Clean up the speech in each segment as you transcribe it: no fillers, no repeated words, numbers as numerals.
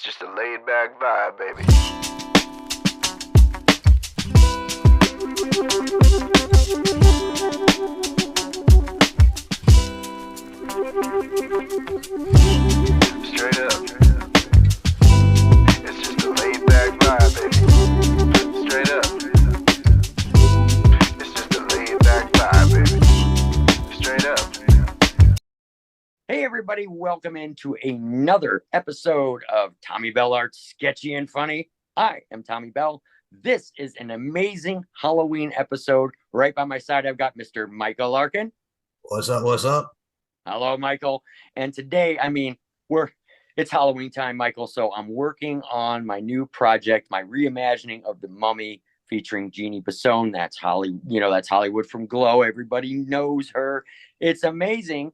It's just a laid back vibe, baby. Straight up. It's just a laid back vibe, baby. Straight up. It's just a laid back vibe, baby. Straight up. Hey everybody, welcome into another episode of Tommy Bell Art's Sketchy and Funny. I am Tommy Bell. This is an amazing Halloween episode. Right by my side, I've got Mr. Michael Larkin. What's up? What's up? Hello, Michael. And today, it's Halloween time, Michael, so I'm working on my new project, my reimagining of The Mummy featuring Jeanne Basone. That's Hollywood from Glow. Everybody knows her. It's amazing.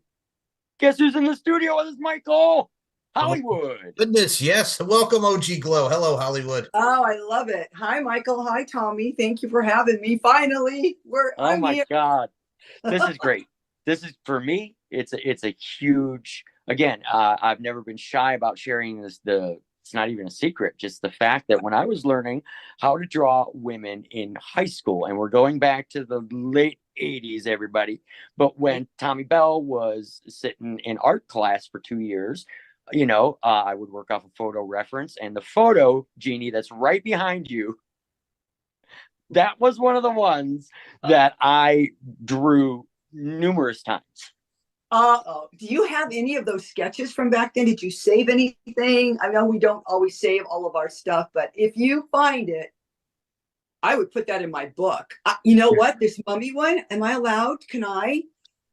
Guess who's in the studio with us, Michael? Hollywood. Oh, goodness, yes. Welcome, OG Glow. Hello, Hollywood. Oh, I love it. Hi, Michael. Hi, Tommy. Thank you for having me. Finally, I'm here. God, this is great. This is, for me, it's a huge. Again, I've never been shy about sharing this. It's not even a secret. Just the fact that when I was learning how to draw women in high school, and we're going back to the late 80s, everybody. But when Tommy Bell was sitting in art class for 2 years, I would work off a photo reference, and the photo, Jeannie, that's right behind you, that was one of the ones that I drew numerous times. Do you have any of those sketches from back then? Did you save anything? I know we don't always save all of our stuff, but if you find it, I would put that in my book. You know what? This mummy one, am I allowed?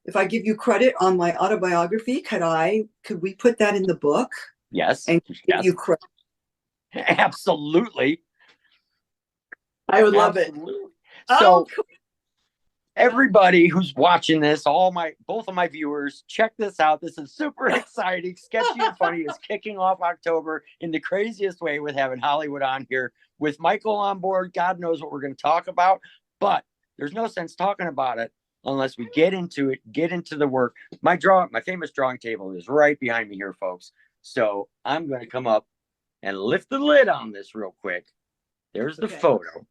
If I give you credit on my autobiography, could we put that in the book? Yes. And give you credit? Absolutely. I would love it. So cool. Everybody who's watching this, both of my viewers, check this out. This is super exciting. Sketchy and Funny is kicking off October in the craziest way with having Hollywood on here. With Michael on board, God knows what we're going to talk about, but there's no sense talking about it unless we get into it, get into the work. My famous drawing table is right behind me here, folks. So I'm going to come up and lift the lid on this real quick. There's the photo.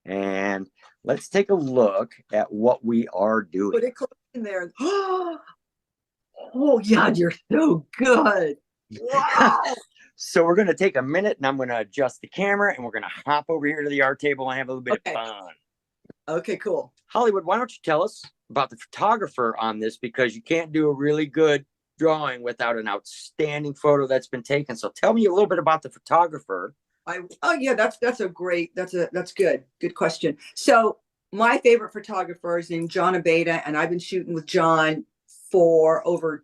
And let's take a look at what we are doing. Put it close in there. Oh, God, you're so good. Wow. So we're going to take a minute, and I'm going to adjust the camera, and we're going to hop over here to the art table and have a little bit of fun. Okay, cool. Hollywood, why don't you tell us about the photographer on this, because you can't do a really good drawing without an outstanding photo that's been taken. So tell me a little bit about the photographer. That's good. Good question. So my favorite photographer is named Jeanne Basone, and I've been shooting with John for over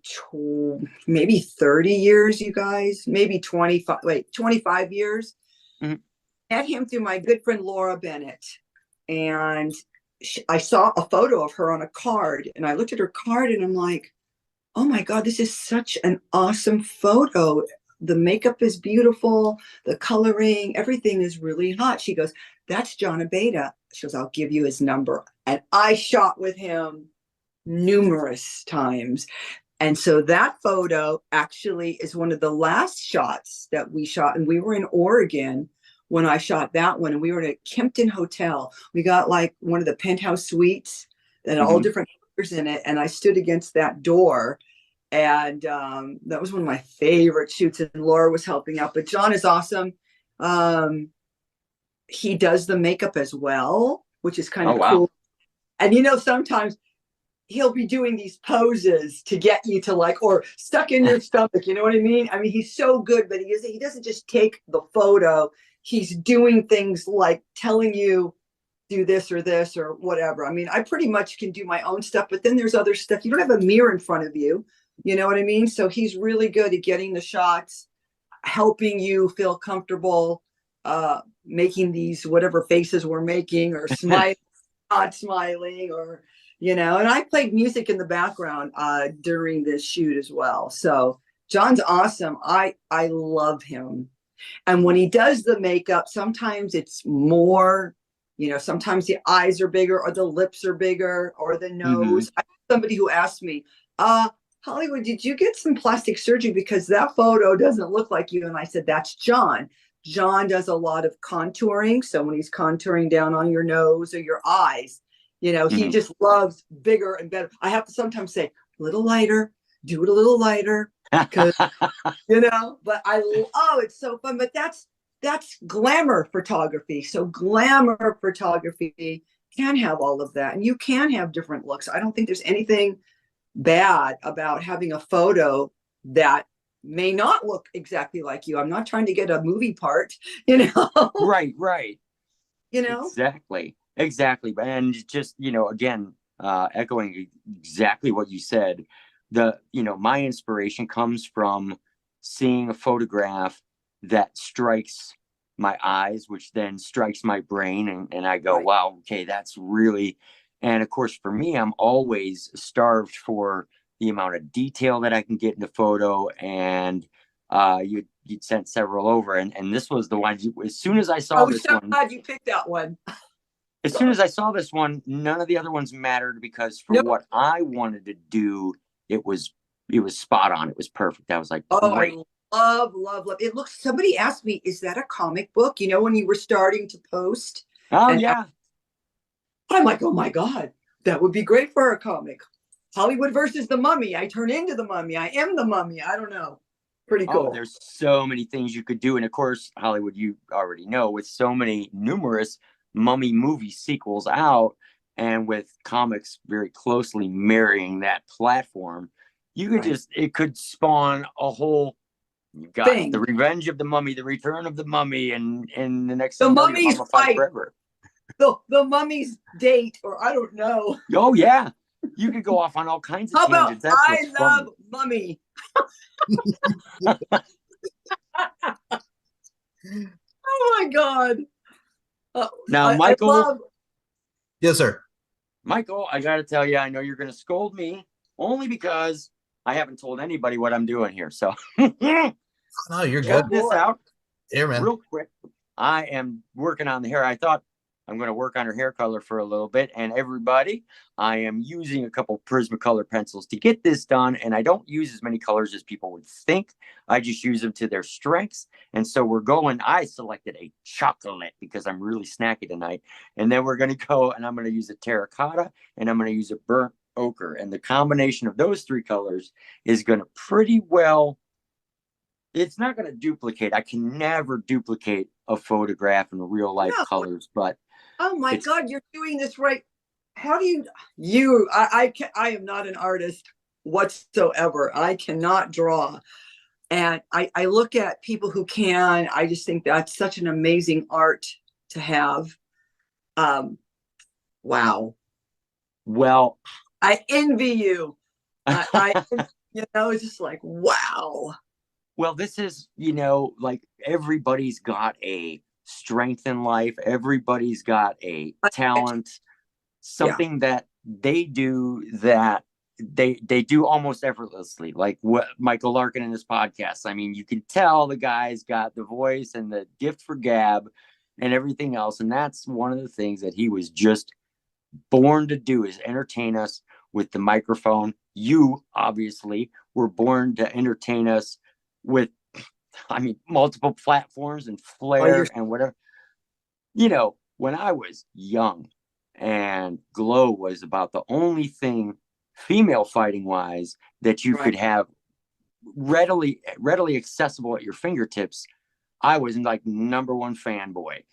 maybe 30 years, you guys, maybe 25 years. Mm-hmm. Met him through my good friend Laura Bennett, and I saw a photo of her on a card, and I looked at her card and I'm like, oh my God, this is such an awesome photo. The makeup is beautiful. The coloring, everything is really hot. She goes, that's Jeanne Basone. She goes, I'll give you his number. And I shot with him numerous times. And so that photo actually is one of the last shots that we shot. And we were in Oregon when I shot that one. And we were in a Kempton hotel. We got like one of the penthouse suites that had all different colors in it. And I stood against that door. And that was one of my favorite shoots, and Laura was helping out. But John is awesome. He does the makeup as well, which is kind of cool. And sometimes he'll be doing these poses to get you to or stuck in your stomach. You know what I mean? I mean, he's so good, but he doesn't just take the photo. He's doing things like telling you, do this or whatever. I mean, I pretty much can do my own stuff, but then there's other stuff. You don't have a mirror in front of you. You know what I mean? So he's really good at getting the shots, helping you feel comfortable, making these whatever faces we're making, or smiling, not smiling, or, and I played music in the background during this shoot as well. So John's awesome. I love him. And when he does the makeup, sometimes it's more, sometimes the eyes are bigger or the lips are bigger or the nose. I have somebody who asked me, Hollywood, did you get some plastic surgery? Because that photo doesn't look like you. And I said, that's John. John does a lot of contouring. So when he's contouring down on your nose or your eyes, he just loves bigger and better. I have to sometimes say, a little lighter, do it a little lighter. Because, but it's so fun. But that's glamour photography. So glamour photography can have all of that. And you can have different looks. I don't think there's anything bad about having a photo that may not look exactly like you. I'm not trying to get a movie part, Right. Exactly. And just, again, echoing exactly what you said, my inspiration comes from seeing a photograph that strikes my eyes, which then strikes my brain. And I go, wow, okay, that's really, and of course, for me, I'm always starved for the amount of detail that I can get in the photo. And you'd sent several over. And this was the one, as soon as I saw this one. I'm glad you picked that one. As soon as I saw this one, none of the other ones mattered because for what I wanted to do, it was spot on. It was perfect. I was like, great. I love it. Looks, somebody asked me, is that a comic book? When you were starting to post? Oh, yeah. I'm like, oh my God, that would be great for a comic. Hollywood versus the Mummy. I turn into the Mummy. I am the Mummy. I don't know. Pretty cool. Oh, there's so many things you could do. And of course, Hollywood, you already know, with so many numerous Mummy movie sequels out and with comics very closely marrying that platform, you could it could spawn a whole, you've got the Revenge of the Mummy, the Return of the Mummy, and the next the Mummy's fight forever. The Mummy's date, or I don't know. Oh yeah, you could go off on all kinds of tangents. That's I love Mummy. Oh my God. Now, Michael. Yes, sir. Michael, I got to tell you, I know you're going to scold me only because I haven't told anybody what I'm doing here. So, no, you're good. Check this out. Here, man. Real quick. I am working on the hair. I thought I'm going to work on her hair color for a little bit. And everybody, I am using a couple Prismacolor pencils to get this done. And I don't use as many colors as people would think. I just use them to their strengths. And so I selected a chocolate because I'm really snacky tonight. And then we're going to go and I'm going to use a terracotta and I'm going to use a burnt ochre. And the combination of those three colors is going to pretty well, it's not going to duplicate. I can never duplicate a photograph in real life colors, but oh my God, you're doing this right. How do I am not an artist whatsoever. I cannot draw. And I look at people who can. I just think that's such an amazing art to have. Wow. Well, I envy you. It's just like, wow. Well, this is, like everybody's got a strength in life. Everybody's got a talent, something that they do that they do almost effortlessly. Like what Michael Larkin in his podcast. I mean, you can tell the guy's got the voice and the gift for gab and everything else. And that's one of the things that he was just born to do, is entertain us with the microphone. You obviously were born to entertain us with, multiple platforms and flair and whatever. When I was young and glow was about the only thing female fighting wise that you could have readily accessible at your fingertips, I was like number one fanboy.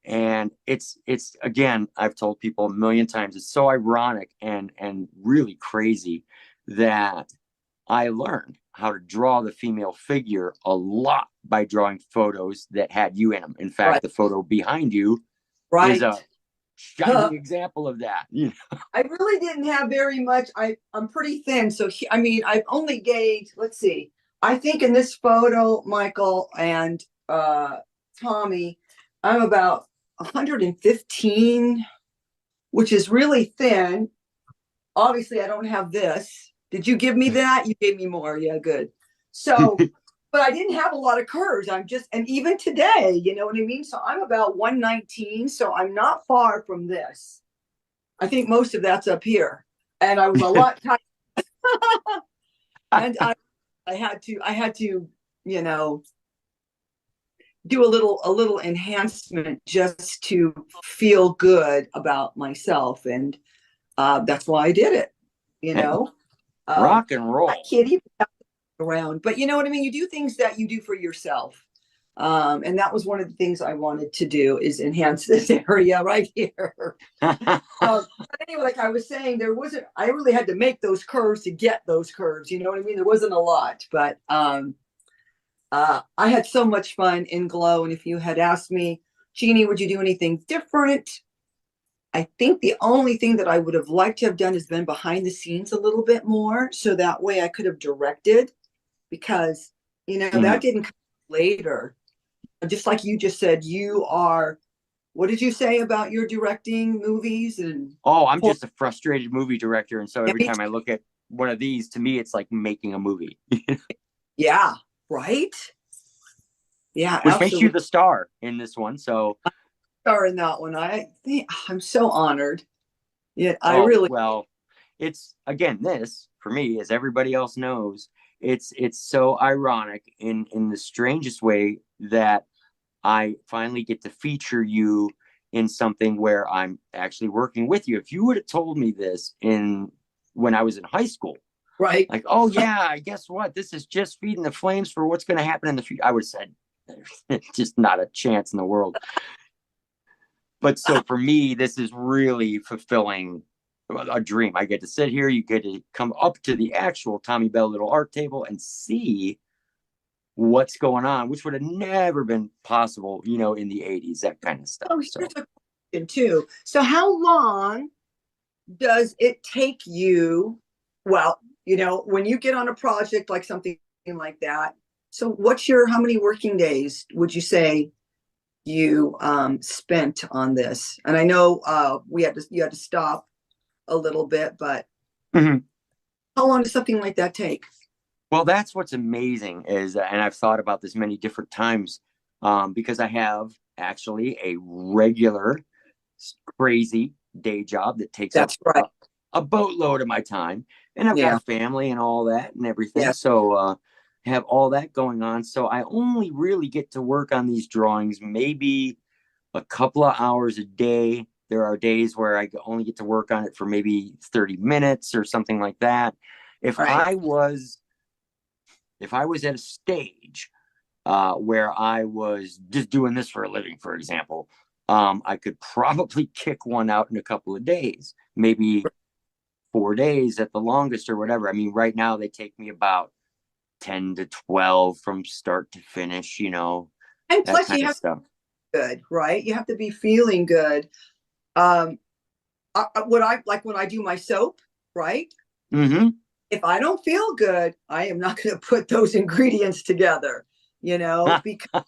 And it's again, I've told people a million times, it's so ironic and really crazy that I learned how to draw the female figure a lot by drawing photos that had you in them. In fact, the photo behind you is a shining example of that. I really didn't have very much. I'm pretty thin. So, I've only gained, let's see, I think in this photo, Michael and Tommy, I'm about 115, which is really thin. Obviously, I don't have this. Did you give me that? You gave me more. Yeah, good. So, but I didn't have a lot of curves. And even today, you know what I mean? So I'm about 119. So I'm not far from this. I think most of that's up here. And I was a lot tighter. And I had to, you know, do a little enhancement just to feel good about myself. And that's why I did it, you know. Rock and roll. I can't even around, but you know what I mean? You do things that you do for yourself. And that was one of the things I wanted to do, is enhance this area right here. But anyway, like I was saying, I really had to make those curves to get those curves. You know what I mean? There wasn't a lot, but I had so much fun in Glow. And if you had asked me, Jeannie, would you do anything different? I think the only thing that I would have liked to have done is been behind the scenes a little bit more. So that way I could have directed, because, you know, that didn't come later. Just like you just said, what did you say about your directing movies? And I'm just a frustrated movie director. And so every time I look at one of these, to me, it's like making a movie. Yeah, right? Yeah, which makes you the star in this one. So star in that one. I'm so honored. Yeah, well, it's, again, this for me, as everybody else knows, it's so ironic in the strangest way that I finally get to feature you in something where I'm actually working with you. If you would have told me this when I was in high school, right? Like, oh yeah, guess what? This is just feeding the flames for what's going to happen in the future. I would have said, just not a chance in the world. But so for me, this is really fulfilling a dream. I get to sit here. You get to come up to the actual Tommy Bell Little Art Table and see what's going on, which would have never been possible, you know, in the 80s, that kind of stuff. Oh, here's a question too. So how long does it take you? Well, you know, when you get on a project like something like that, so how many working days would you say you spent on this? And I know you had to stop a little bit, but how long does something like that take? Well, that's what's amazing is, and I've thought about this many different times, because I have actually a regular, crazy day job that takes up a boatload of my time, and I've got a family and all that and everything. Yeah. So have all that going on. So I only really get to work on these drawings maybe a couple of hours a day. There are days where I only get to work on it for maybe 30 minutes or something like that. If I was at a stage where I was just doing this for a living, for example, I could probably kick one out in a couple of days, maybe 4 days at the longest or whatever. I mean, right now they take me about 10 to 12 from start to finish, you know. And plus you have stuff. Good, right? You have to be feeling good. When I do my soap, right? Mm-hmm. If I don't feel good, I am not going to put those ingredients together, you know, because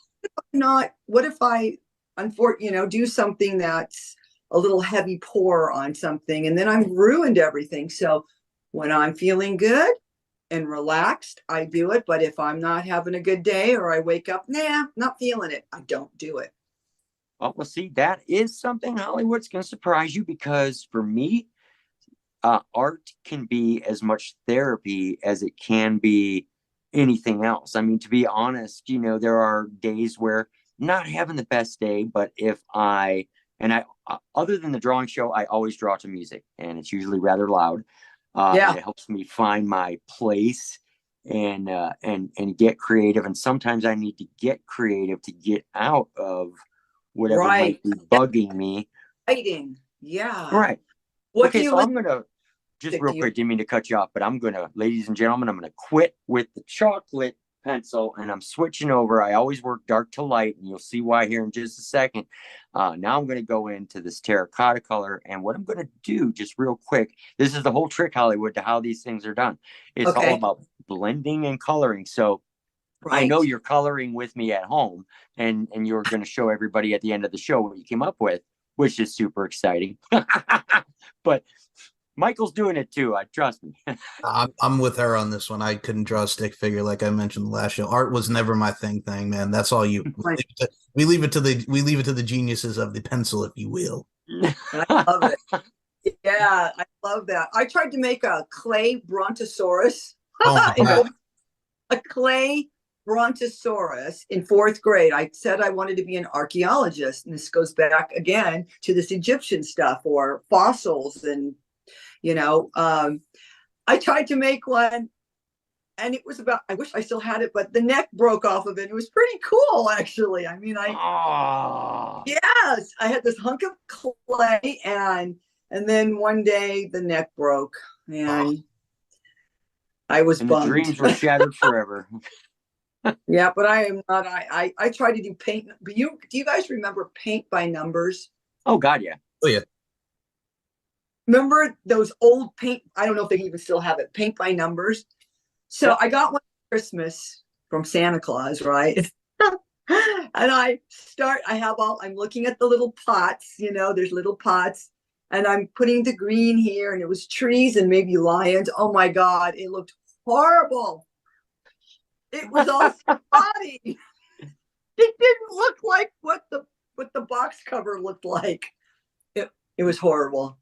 what if I, do something that's a little heavy pour on something, and then I've ruined everything. So when I'm feeling good and relaxed, I do it. But if I'm not having a good day, or I wake up, not feeling it, I don't do it. Well, see, that is something, Hollywood's going to surprise you, because for me, art can be as much therapy as it can be anything else. I mean, to be honest, you know, there are days where I'm not having the best day, but other than the drawing show, I always draw to music, and it's usually rather loud. And it helps me find my place and get creative. And sometimes I need to get creative to get out of whatever might be bugging me. Writing. Yeah. Right. So I'm going to just real quick, didn't mean to cut you off, but I'm going to, ladies and gentlemen, I'm going to quit with the chocolate pencil, and I'm switching over. I always work dark to light, and you'll see why here in just a second. Now I'm going to go into this terracotta color, and what I'm going to do just real quick, this is the whole trick, Hollywood, to how these things are done. It's all about blending and coloring. So I know you're coloring with me at home, and you're going to show everybody at the end of the show what you came up with, which is super exciting. But Michael's doing it too. Trust me. I'm with her on this one. I couldn't draw a stick figure like I mentioned the last show. Art was never my thing, man. That's all you. We leave it to the geniuses of the pencil, if you will. I love it. Yeah, I love that. I tried to make a clay brontosaurus. Oh my And God. a clay brontosaurus in 4th grade. I said I wanted to be an archaeologist. And this goes back again to this Egyptian stuff or fossils. And, I tried to make one and it was I wish I still had it, but the neck broke off of it. It was pretty cool, actually. I mean, yes, I had this hunk of clay and then one day the neck broke and I was and the bummed. dreams were shattered forever. Yeah, but I am not. I try to do paint. But do you guys remember paint by numbers? Oh God, yeah. Oh yeah. Remember those old paint? I don't know if they even still have it. Paint by numbers. So Yep. I got one for Christmas from Santa Claus, right? And I'm looking at the little pots. There's little pots, and I'm putting the green here, and it was trees and maybe lions. Oh my God, it looked horrible. It was all spotty. It didn't look like what the box cover looked like. It was horrible.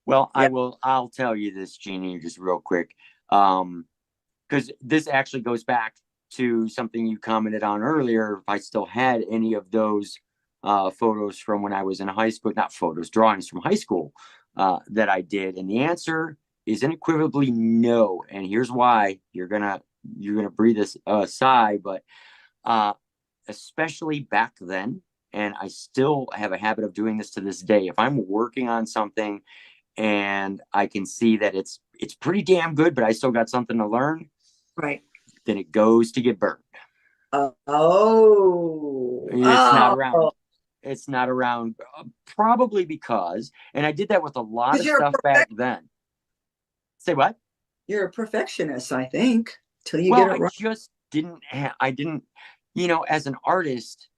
Well, yeah. I'll tell you this, Jeannie, just real quick. Because this actually goes back to something you commented on earlier. If I still had any of those photos from when I was in high school, not photos, drawings from high school that I did. And the answer is unequivocally no. And here's why. You're gonna breathe a sigh, but especially back then, and I still have a habit of doing this to this day. If I'm working on something and I can see that it's pretty damn good, but I still got something to learn, right? Then it goes to get burned. It's not around. It's not around, probably because, and I did that with a lot of stuff back then. Say what? You're a perfectionist, I think, till you get it right. I just didn't. I didn't. As an artist,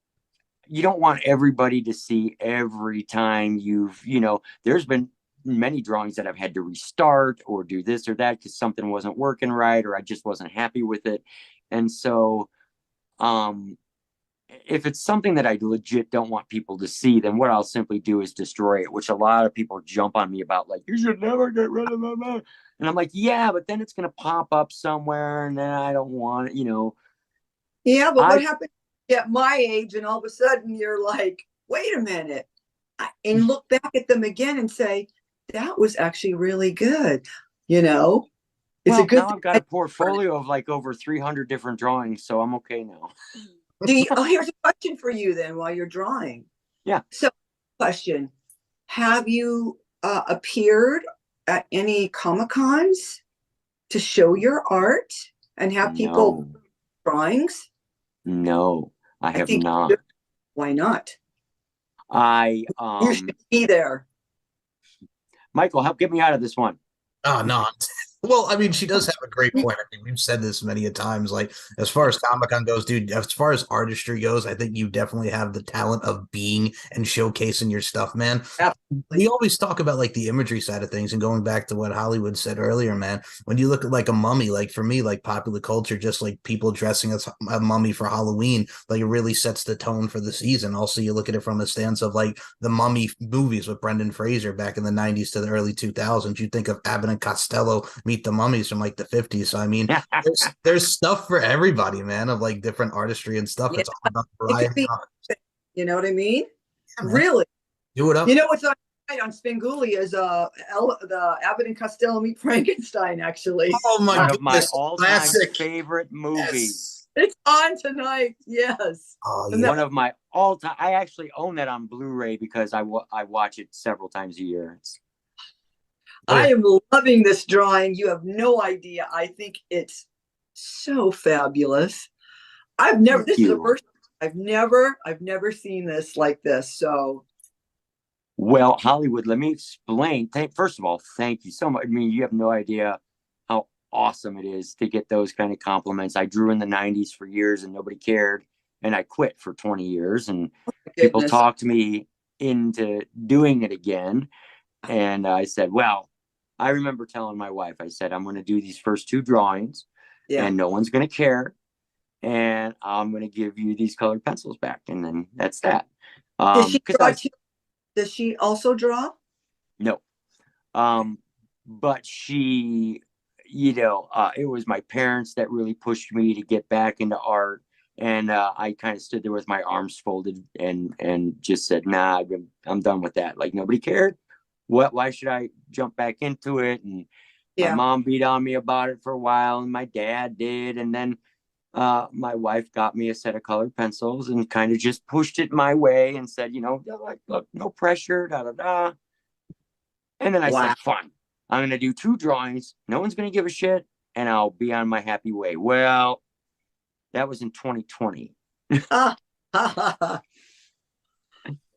you don't want everybody to see every time you've. There's been many drawings that I've had to restart or do this or that because something wasn't working right or I just wasn't happy with it, and so, if it's something that I legit don't want people to see, then what I'll simply do is destroy it, which a lot of people jump on me about, like, you should never get rid of it. And I'm like, yeah, but then it's going to pop up somewhere and then I don't want it, Yeah, but what happened at my age and all of a sudden you're like, wait a minute, and look back at them again and say, that was actually really good. It's a good now I've got a portfolio of like over 300 different drawings, so I'm okay now. Here's a question for you then while you're drawing. Yeah. So, question: have you appeared at any Comic-Cons to show your art and have people drawings? No, I have not. Why not? You should be there. Michael, help get me out of this one. Oh, no. Well, I mean, she does have a great point. I think we've said this many a times. Like, as far as Comic-Con goes, dude, as far as artistry goes, I think you definitely have the talent of being and showcasing your stuff, man. Absolutely. We always talk about like the imagery side of things, and going back to what Hollywood said earlier, man, when you look at like a mummy, like for me, like popular culture, just like people dressing as a mummy for Halloween, like it really sets the tone for the season. Also, you look at it from a stance of like the Mummy movies with Brendan Fraser back in the 90s to the early 2000s. You think of Abbott and Costello Meet the Mummies from like the 50s. So I mean, there's stuff for everybody, man, of like different artistry and stuff. Yeah, it's all about variety. You know what I mean? Yeah, really? Do it up. What's on Spenguli is the Abbott and Costello Meet Frankenstein, actually. Oh my God. One of my all-time favorite movies. Yes. It's on tonight. Yes. Oh, yeah. One of my all-time. I actually own that on Blu-ray because I watch it several times a year. I am loving this drawing. You have no idea. I think it's so fabulous. This is the first. I've never seen this like this. So. Well, Hollywood, let me explain. First of all, thank you so much. I mean, you have no idea how awesome it is to get those kind of compliments. I drew in the 90s for years and nobody cared. And I quit for 20 years and people talked me into doing it again. And I said, well, I remember telling my wife, I said, I'm going to do these first 2 drawings and no one's going to care. And I'm going to give you these colored pencils back. And then that's that. Does she also draw? No. But she, it was my parents that really pushed me to get back into art. And I kind of stood there with my arms folded and just said, nah, I'm done with that. Like, nobody cared. Why should I jump back into it? And my Yeah. mom beat on me about it for a while, and my dad did. And then my wife got me a set of colored pencils and kind of just pushed it my way and said, like, look, no pressure, da da da. And then I Wow. said, fine, I'm going to do 2 drawings. No one's going to give a shit, and I'll be on my happy way. Well, that was in 2020.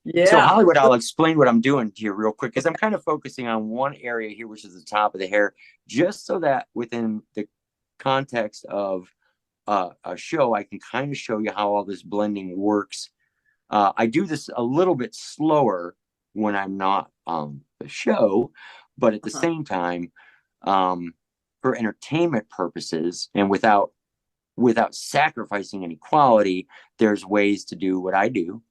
Yeah. So Hollywood, I'll explain what I'm doing to you real quick, because I'm kind of focusing on one area here, which is the top of the hair, just so that within the context of a show, I can kind of show you how all this blending works. I do this a little bit slower when I'm not on the show, but at the same time, for entertainment purposes and without sacrificing any quality, there's ways to do what I do,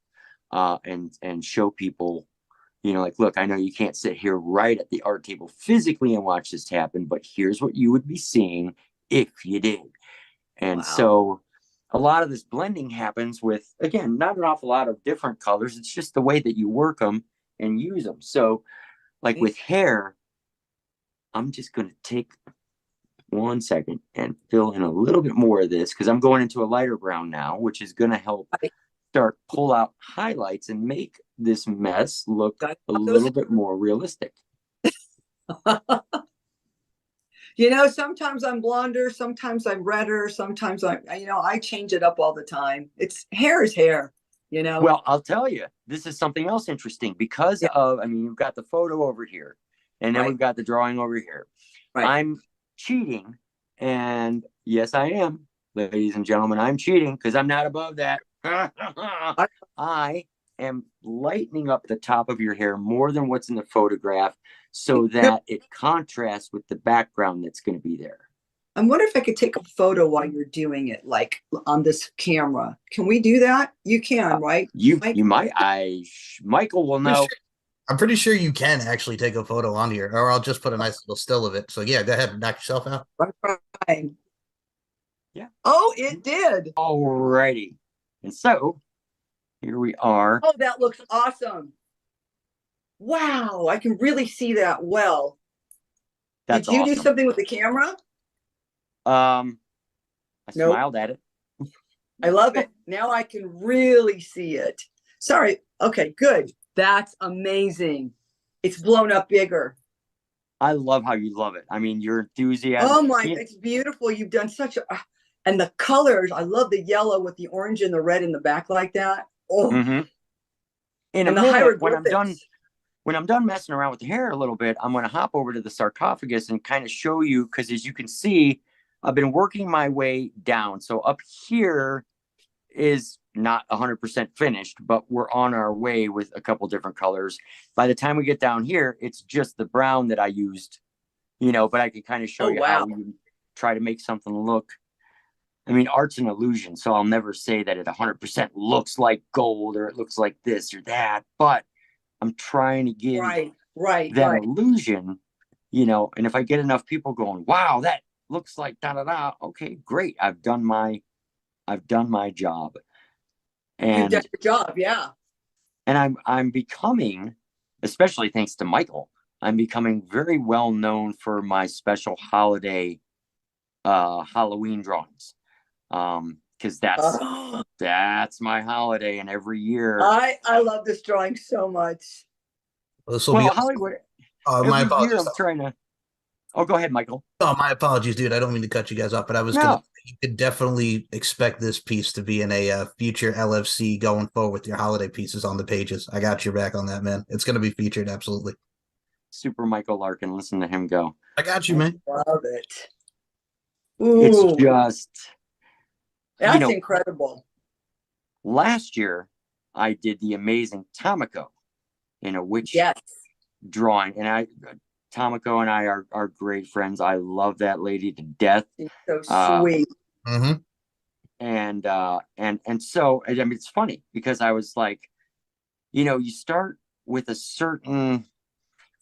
and show people, like, look, I know you can't sit here right at the art table physically and watch this happen, but here's what you would be seeing if you did. And Wow. so a lot of this blending happens with, again, not an awful lot of different colors. It's just the way that you work them and use them. So like with hair, I'm just going to take 1 second and fill in a little bit more of this, because I'm going into a lighter brown now, which is going to help pull out highlights and make this mess look a little bit more realistic. Sometimes I'm blonder, sometimes I'm redder, sometimes I change it up all the time. Hair is hair, Well, I'll tell you, this is something else interesting because of, you've got the photo over here, and then we've got the drawing over here. Right. I'm cheating, and yes, I am, ladies and gentlemen, I'm cheating because I'm not above that. I am lightening up the top of your hair more than what's in the photograph, so that it contrasts with the background that's going to be there. I wonder if I could take a photo while you're doing it, like on this camera. Can we do that? You can, right? You might. Michael will know. I'm pretty sure you can actually take a photo on here, or I'll just put a nice little still of it. So yeah, go ahead and knock yourself out. Right. Yeah. Oh, it did. Alrighty. And so here we are. Oh, that looks awesome. Wow, I can really see that well. That's Did you awesome. do something with the camera? I smiled at it. I love it. Now I can really see it. Sorry. Okay, good. That's amazing. It's blown up bigger. I love how you love it. Your enthusiasm. Oh my, it's beautiful. You've done such a, and the colors. I love the yellow with the orange and the red in the back like that. Oh, In a minute, when I'm done messing around with the hair a little bit, I'm going to hop over to the sarcophagus and kind of show you, because as you can see, I've been working my way down. So up here is not 100% finished, but we're on our way with a couple different colors. By the time we get down here, it's just the brown that I used, but I can kind of show you how we try to make something look. Art's an illusion, so I'll never say that it 100% looks like gold or it looks like this or that, but I'm trying to give that illusion, and if I get enough people going, wow, that looks like da da da, okay, great, I've done my job. And you've done your job, yeah. And I'm becoming, especially thanks to Michael, I'm becoming very well known for my special holiday Halloween drawings. Because that's my holiday, and every year I love this drawing so much. This will be Hollywood. my apologies. I'm trying to. Oh, go ahead, Michael. Oh, my apologies, dude. I don't mean to cut you guys off, but I was gonna. You could definitely expect this piece to be in a future LFC going forward with your holiday pieces on the pages. I got your back on that, man. It's gonna be featured, absolutely. Super Michael Larkin. Listen to him go. I got you, man. Love it. Ooh. It's just. That's incredible. Last year, I did the amazing Tomiko in a witch drawing, and Tomiko and I are great friends. I love that lady to death. She's so sweet. And so it's funny because I was like, you start with a certain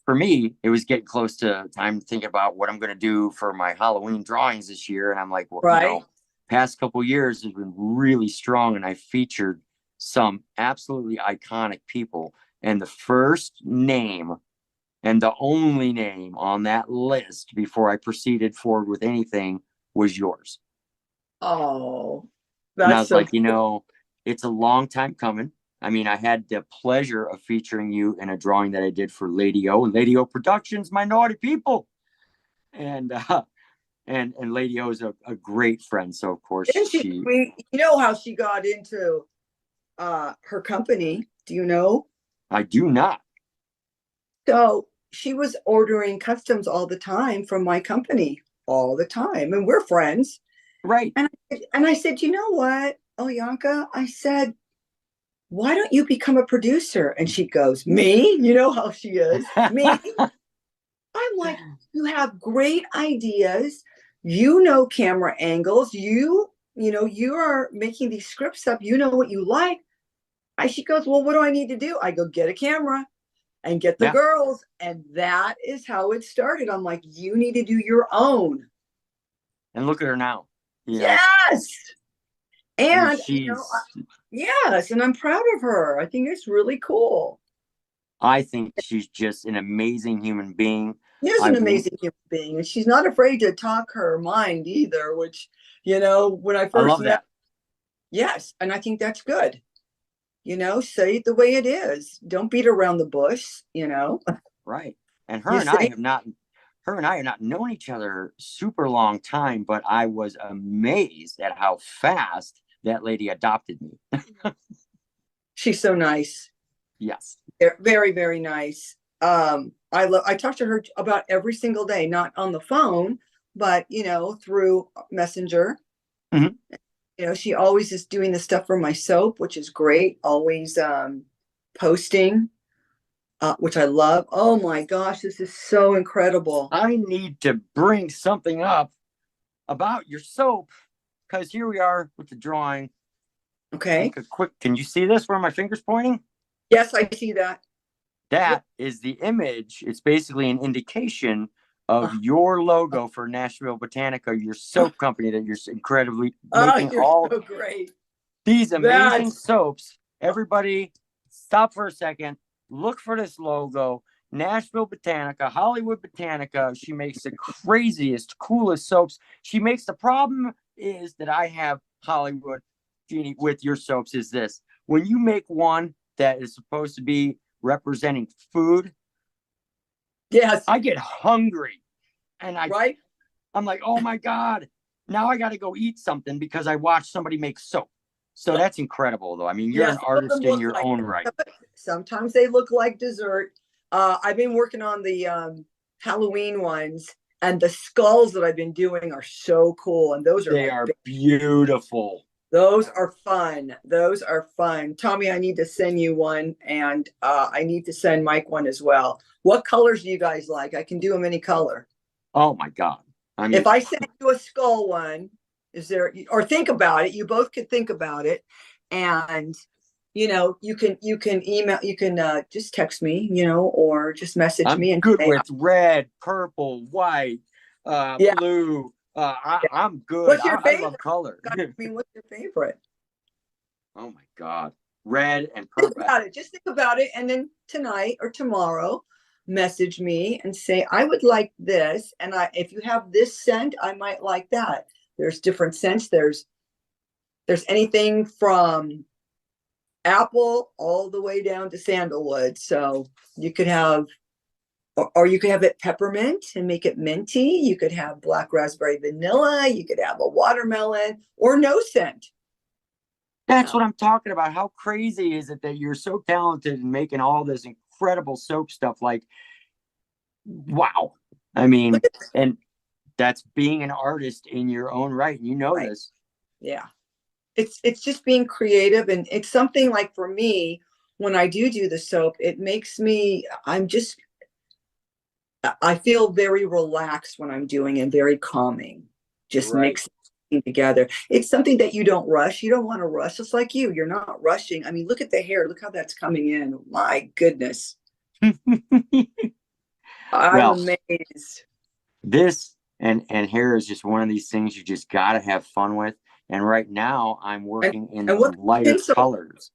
for me, it was getting close to time to think about what I'm going to do for my Halloween drawings this year. And I'm like, well, Right. past couple years has been really strong, and I featured some absolutely iconic people. And the first name and the only name on that list before I proceeded forward with anything was yours. Oh, And I that's was so like, it's a long time coming. I mean, I had the pleasure of featuring you in a drawing that I did for Lady O and Lady O Productions, My Naughty People. And Lady O is a great friend. So of course Didn't she? You know how she got into her company? Do you know? I do not. So she was ordering customs all the time from my company all the time, and we're friends. Right. And I said, you know what, Olyanka? I said, why don't you become a producer? And she goes, me? You know how she is. Me? I'm like, you have great ideas. You know camera angles. You are making these scripts up. You know what you like. She goes, well, what do I need to do? I go, get a camera and get the girls. And that is how it started. I'm like, you need to do your own. And look at her now. Yes. And she's, yes, and I'm proud of her. I think it's really cool. I think she's just an amazing human being. She's an amazing human being, and she's not afraid to talk her mind either, which, when I first met. That. Yes, and I think that's good. Say it the way it is. Don't beat around the bush, Right. And her and I have not known each other super long time, but I was amazed at how fast that lady adopted me. She's so nice. Yes. Very, very nice. I talk to her about every single day, not on the phone, but through Messenger. Mm-hmm. She always is doing the stuff for my soap, which is great. Always posting, which I love. Oh my gosh, this is so incredible. I need to bring something up about your soap, because here we are with the drawing. Okay. Can you see this where my finger's pointing? Yes, I see that. That is the image. It's basically an indication of your logo for Nashville Botanica, your soap company that you're incredibly making so great. These amazing soaps. Everybody stop for a second. Look for this logo. Nashville Botanica, Hollywood Botanica. She makes the craziest, coolest soaps. The problem is that I have Hollywood, Jeannie, with your soaps is this. When you make one that is supposed to be representing food, yes, I get hungry. And I'm like, oh my God, now I got to go eat something because I watched somebody make soap. So that's incredible, though. I mean, you're an artist in your own right. Sometimes they look like dessert. I've been working on the Halloween ones, and the skulls that I've been doing are so cool. And those are beautiful. Those are fun. Tommy, I need to send you one, and I need to send Mike one as well. What colors do you guys like? I can do them any color. Oh my God. I mean, if I send you a skull one, or think about it, you both could think about it, and you can email, you can just text me, or just message me. And good with red, purple, white, blue. I'm good. What's your favorite? I love color. I mean, what's your favorite? Oh my God, red and purple. Just think about it, and then tonight or tomorrow, message me and say, I would like this, and if you have this scent, I might like that. There's different scents. There's anything from apple all the way down to sandalwood. So you could have, or you could have it peppermint and make it minty. You could have black raspberry vanilla. You could have a watermelon, or no scent. That's what I'm talking about. How crazy is it that you're so talented in making all this incredible soap stuff? Like, wow. I mean, and that's being an artist in your own right. You know this. Yeah. It's just being creative, and it's something like, for me, when I do the soap, it makes me, I feel very relaxed when I'm doing it, very calming, just mixing together. It's something that you don't rush. You don't want to rush. It's like you're not rushing. I mean, look at the hair. Look how that's coming in. My goodness. I'm Well, amazed. this and hair is just one of these things you just got to have fun with. And right now I'm working in And what lighter pencil? colors.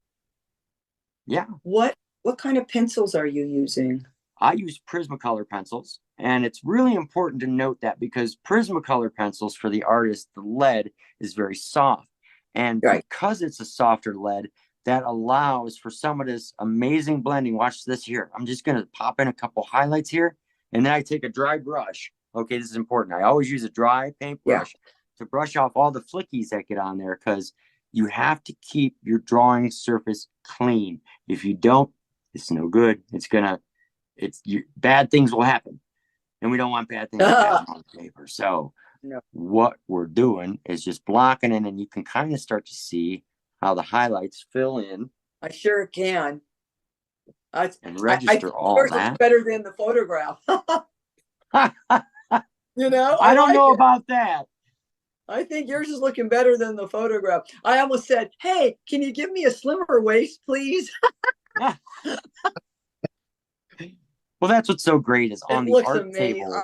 Yeah. What kind of pencils are you using? I use Prismacolor pencils, and it's really important to note that because Prismacolor pencils for the artist, the lead is very soft. And Right. because it's a softer lead, that allows for some of this amazing blending. Watch this here. I'm just going to pop in a couple highlights here, and then I take a dry brush. Okay, this is important. I always use a dry paintbrush to brush off all the flickies that get on there, because you have to keep your drawing surface clean. If you don't, it's no good. Bad things will happen, and we don't want bad things to happen on paper. So No. what we're doing is just blocking in, and you can kind of start to see how the highlights fill in. I sure can. And register all yours that. looks better than the photograph. You know, I don't like know it. about that. I think yours is looking better than the photograph. I almost said, "Hey, can you give me a slimmer waist, please?" Well, that's what's so great is on It the looks art amazing. table.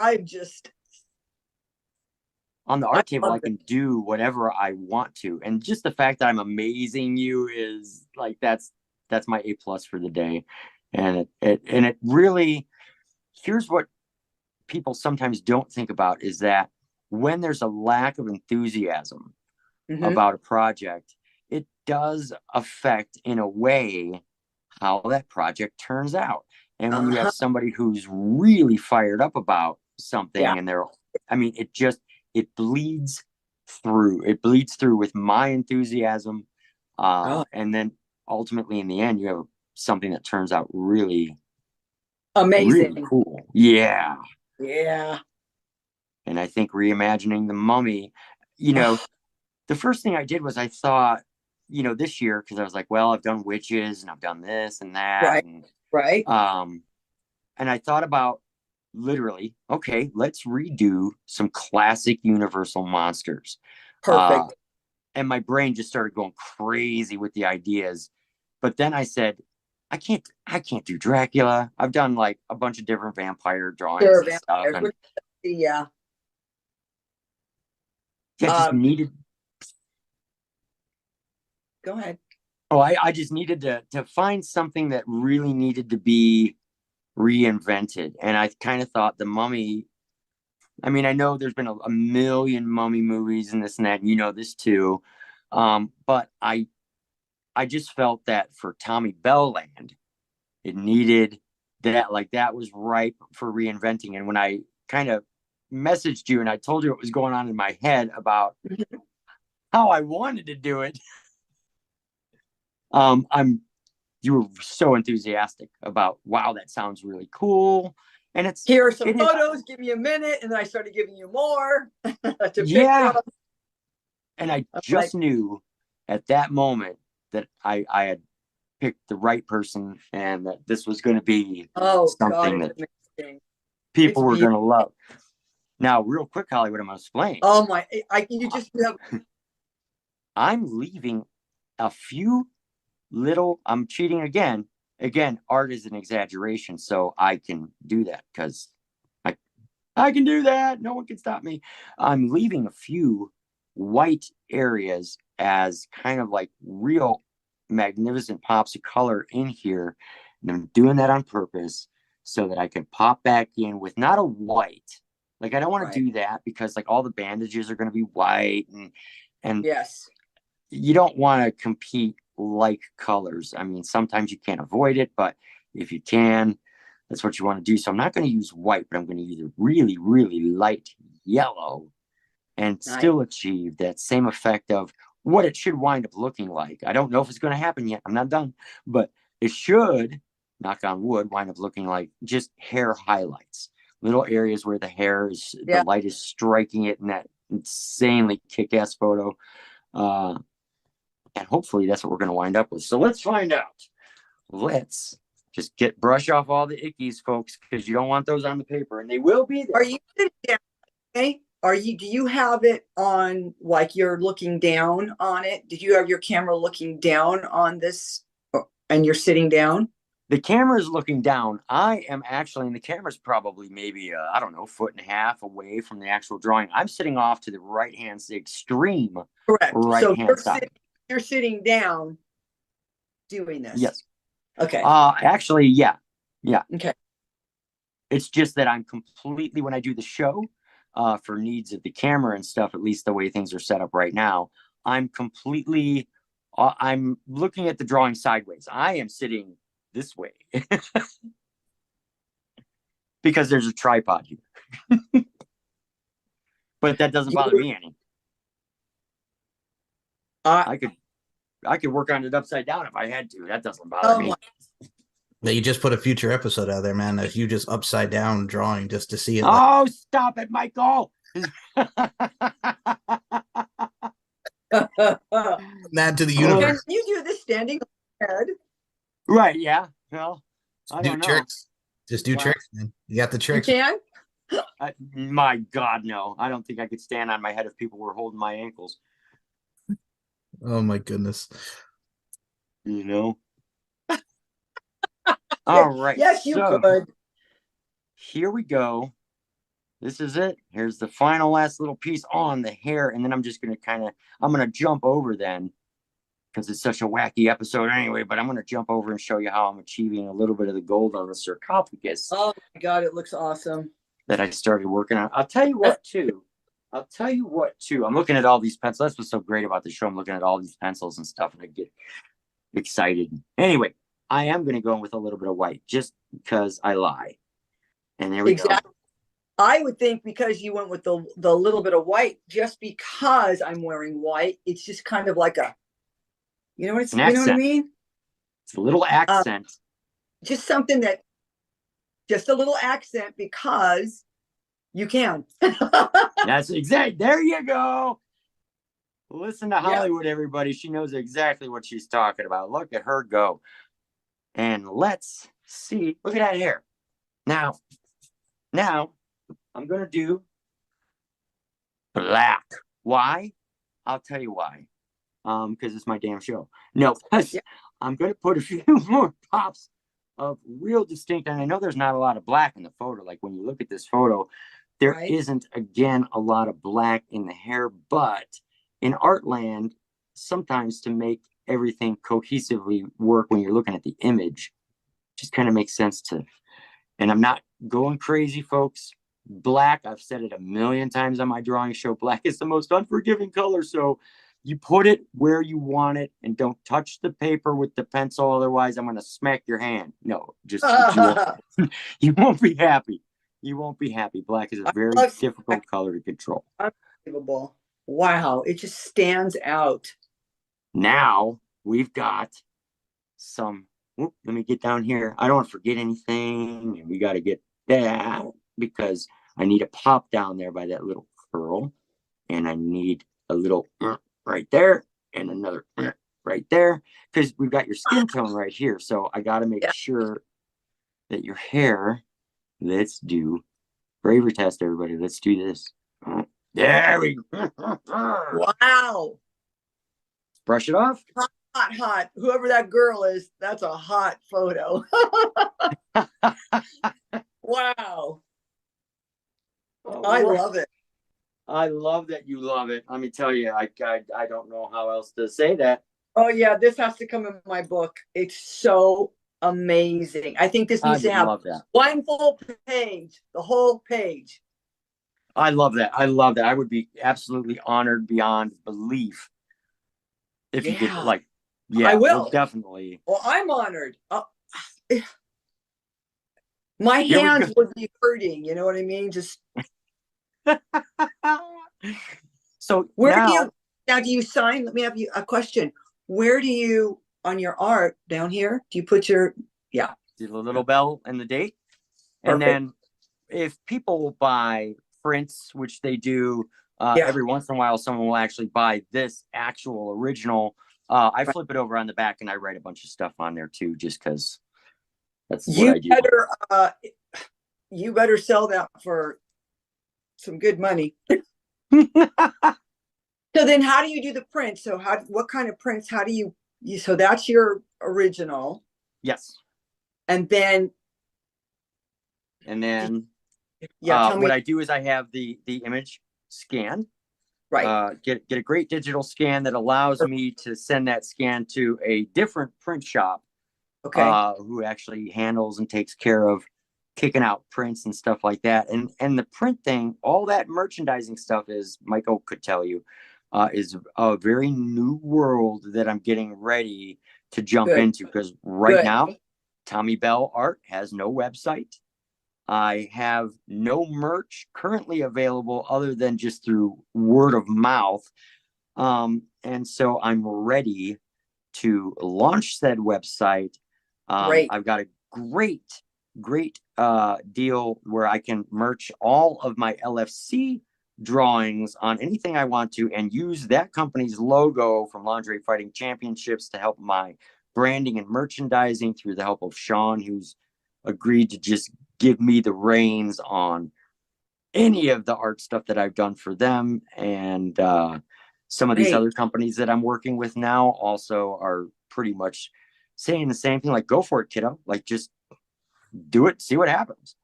On the art table, I can do whatever I want to, and just the fact that I'm amazing you is like that's my A+ for the day. And it really, here's what people sometimes don't think about is that when there's a lack of enthusiasm about a project, it does affect in a way how that project turns out. And when you have somebody who's really fired up about something, and it bleeds through. It bleeds through with my enthusiasm. And then ultimately in the end, you have something that turns out really amazing. Really cool. Yeah. Yeah. And I think reimagining the Mummy, the first thing I did was I thought, this year, because I was like, well, I've done witches and I've done this and that. Right. And, Right. and I thought about literally, okay, let's redo some classic Universal monsters. Perfect. And my brain just started going crazy with the ideas. But then I said, I can't do Dracula. I've done like a bunch of different vampire drawings and stuff. And yeah. Just needed. Go ahead. Oh, I just needed to find something that really needed to be reinvented. And I kind of thought the Mummy, I mean, I know there's been a million Mummy movies and this and that, and this too. But I just felt that for Tommy Bell Land, it needed that was ripe for reinventing. And when I kind of messaged you and I told you what was going on in my head about how I wanted to do it, you were so enthusiastic about, wow, that sounds really cool. And here are some photos, give me a minute, and then I started giving you more. Yeah. And I just knew at that moment that I had picked the right person and that this was going to be something that people were going to love. Now, real quick, Hollywood, I'm going to explain. Oh my, I'm leaving a few little, I'm cheating again. Again, art is an exaggeration, so I can do that because I can do that. No one can stop me. I'm leaving a few white areas as kind of like real magnificent pops of color in here. And I'm doing that on purpose so that I can pop back in with not a white. Like, I don't want to do that because like all the bandages are going to be white and yes, you don't want to compete like colors. I mean, sometimes you can't avoid it, but if you can, that's what you want to do. So I'm not going to use white, but I'm going to use a really, really light yellow and still achieve that same effect of what it should wind up looking like. I don't know if it's going to happen yet. I'm not done, but it should, knock on wood, wind up looking like just hair highlights, little areas where the hair is, the light is striking it in that insanely kick-ass photo. And hopefully that's what we're going to wind up with. So let's find out. Let's just brush off all the ickies, folks, because you don't want those on the paper, and they will be there. Are you sitting down? Okay. Do you have it on, like you're looking down on it? Did you have your camera looking down on this and you're sitting down? The camera is looking down. I am actually, and the camera's probably maybe, I don't know, 1.5 feet away from the actual drawing. I'm sitting off to the right-hand, the extreme Correct. right-hand side. You're sitting down doing this. Yes. Okay. Actually, yeah. Yeah. Okay. It's just that I'm completely, when I do the show, for needs of the camera and stuff, at least the way things are set up right now, I'm completely, I'm looking at the drawing sideways. I am sitting this way because there's a tripod here. But that doesn't bother me any. I could work on it upside down if I had to. That doesn't bother me. Now you just put a future episode out there, man. If you just upside down drawing just to see it. Oh, stop it, Michael! Mad to the universe. Can you do this standing on your head? Right? Yeah. Well, I do don't know. tricks. Just do tricks, man. You got the tricks. You can? My God, no! I don't think I could stand on my head if people were holding my ankles. Oh my goodness! You know. All right. Yes, you could. Here we go. This is it. Here's the final last little piece on the hair, and then I'm just gonna I'm gonna jump over then, because it's such a wacky episode anyway. But I'm gonna jump over and show you how I'm achieving a little bit of the gold on the sarcophagus. Oh my God, it looks awesome. That I started working on. I'll tell you what too. I'm looking at all these pencils. That's what's so great about the show. I'm looking at all these pencils and stuff, and I get excited. Anyway, I am going to go in with a little bit of white just because I lie. And there we go. I would think because you went with the little bit of white, just because I'm wearing white, it's just kind of like a, you know what I mean? It's a little accent. Just something that, just a little accent because you can. That's exact. There you go. Listen to Hollywood, everybody. She knows exactly what she's talking about. Look at her go. And let's see. Look at that hair. Now, I'm going to do black. Why? I'll tell you why. Because it's my damn show. No, I'm going to put a few more pops of real distinct. And I know there's not a lot of black in the photo. Like when you look at this photo, there isn't, again, a lot of black in the hair. But in Artland, sometimes to make everything cohesively work when you're looking at the image, just kind of makes sense to. And I'm not going crazy, folks. Black, I've said it a million times on my drawing show, black is the most unforgiving color. So you put it where you want it and don't touch the paper with the pencil. Otherwise, I'm going to smack your hand. No, just you won't be happy. You won't be happy. Black is a very difficult color to control. Unbelievable. Wow. It just stands out. Now we've got some, let me get down here. I don't want to forget anything. And we got to get that because I need a pop down there by that little curl. And I need a little right there and another right there because we've got your skin tone right here. So I got to make sure that your hair, let's do bravery test, everybody. Let's do this. There we go. Wow. Brush it off. Hot. Whoever that girl is, that's a hot photo. Wow. I love it. I love that you love it. Let me tell you, I don't know how else to say that. Oh yeah, this has to come in my book. It's so amazing. I think this needs to have one full page, the whole page. I love that. I would be absolutely honored beyond belief if you did I will definitely. Well, I'm honored. My hands would be hurting. You know what I mean? Just. So do you sign? Let me have a question. Where do you on your art down here? Do you put your the little bell and the date? And then if people buy prints, which they do every once in a while, someone will actually buy this actual original. I flip it over on the back and I write a bunch of stuff on there too, just because that's what I do. You better sell that for some good money. So then how do you do the print? So what kind of prints, how do you so that's your original. Yes. And then, yeah, tell me. what I do is I have the image scanned. Right. Get a great digital scan that allows me to send that scan to a different print shop, Okay. who actually handles and takes care of kicking out prints and stuff like that. And the print thing, all that merchandising stuff is, Michael could tell you, is a very new world that I'm getting ready to jump Good. into, because right Good. now, Tommy Bell Art has no website. I have no merch currently available other than just through word of mouth. And so I'm ready to launch said website. Great. I've got a great deal where I can merch all of my LFC drawings on anything I want to, and use that company's logo from Lingerie Fighting Championships to help my branding and merchandising, through the help of Sean, who's agreed to just give me the reins on any of the art stuff that I've done for them. And some of these other companies that I'm working with now also are pretty much saying the same thing, like, go for it, kiddo. Like, just do it, see what happens.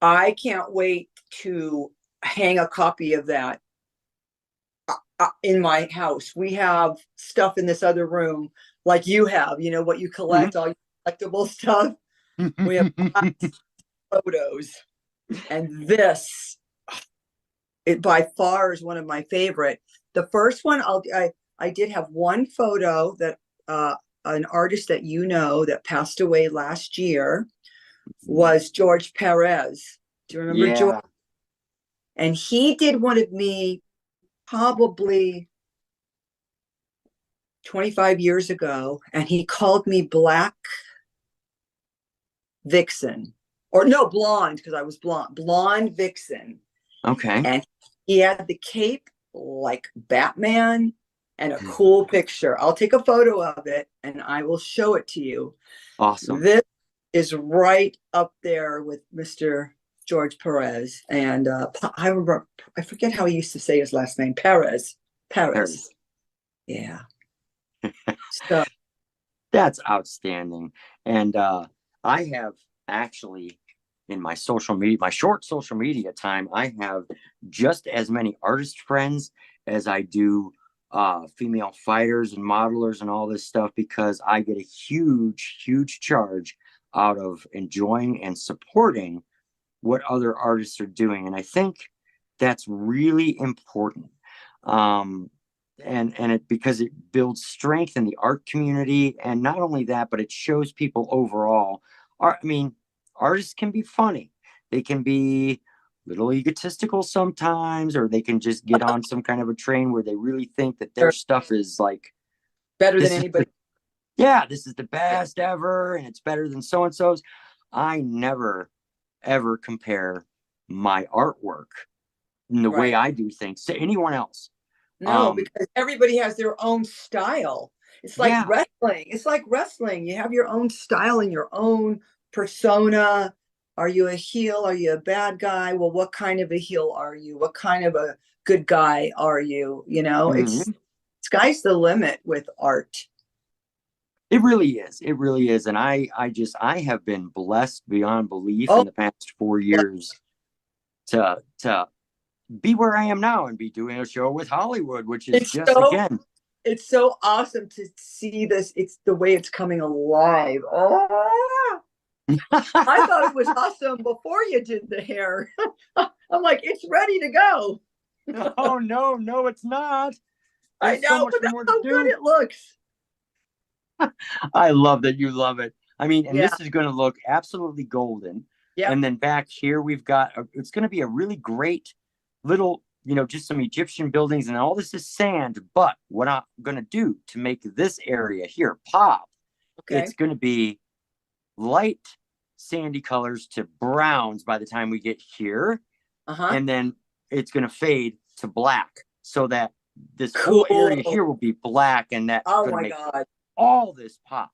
I can't wait to hang a copy of that in my house. We have stuff in this other room, like you have, what you collect, all your collectible stuff. We have photos, and this, it by far is one of my favorite. The first one, I did have one photo that an artist that that passed away last year was George Perez. Do you remember George? And he did one of me probably 25 years ago, and he called me Black Vixen, or no, blonde, because I was blonde Vixen. Okay. And he had the cape like Batman and a cool picture. I'll take a photo of it and I will show it to you. Awesome. This is right up there with Mr. George Perez. And I remember, I forget how he used to say his last name. Perez. Yeah. So that's outstanding. And I have actually, in my social media, my short social media time, I have just as many artist friends as I do female fighters and modelers and all this stuff, because I get a huge charge out of enjoying and supporting what other artists are doing. And I think that's really important. And it, because it builds strength in the art community. And not only that, but it shows people overall. Artists can be funny. They can be a little egotistical sometimes, or they can just get on some kind of a train where they really think that their stuff is like better than anybody. This is the best ever, and it's better than so-and-so's. I never, ever compare my artwork in the way I do things to anyone else. No, because everybody has their own style. It's like wrestling. It's like wrestling. You have your own style and your own persona. Are you a heel? Are you a bad guy? Well, what kind of a heel are you? What kind of a good guy are you? It's sky's the limit with art. It really is. It really is. And I have been blessed beyond belief in the past 4 years to be where I am now and be doing a show with Hollywood, which is it's so awesome to see this. It's the way it's coming alive. I thought it was awesome before you did the hair. I'm like, it's ready to go. Oh no, it's not. There's I know, but that's how good it looks. I love that you love it. I mean, and this is going to look absolutely golden. Yeah. And then back here, we've got, it's going to be a really great little, just some Egyptian buildings, and all this is sand. But what I'm going to do to make this area here pop, it's going to be light sandy colors to browns by the time we get here. And then it's going to fade to black, so that this whole area here will be black, and that's going to make all this pop,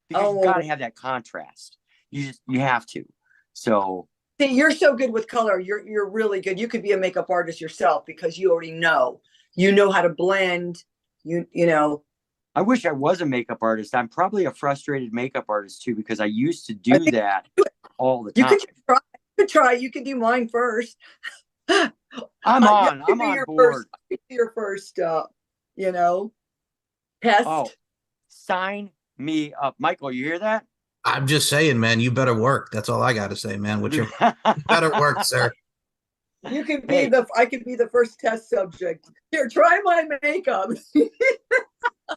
because you got to have that contrast. You have to. So see, you're so good with color. You're really good. You could be a makeup artist yourself, because you already know how to blend. I wish I was a makeup artist. I'm probably a frustrated makeup artist too, because I used to I do think that all the you time. could try. You could do mine first. I'm Yeah, on. I'm on your board. your first, test. Oh, sign me up. Michael, you hear that? I'm just saying, man, you better work. That's all I got to say, man. You better work, sir. You could be Hey. I could be the first test subject. Here, try my makeup.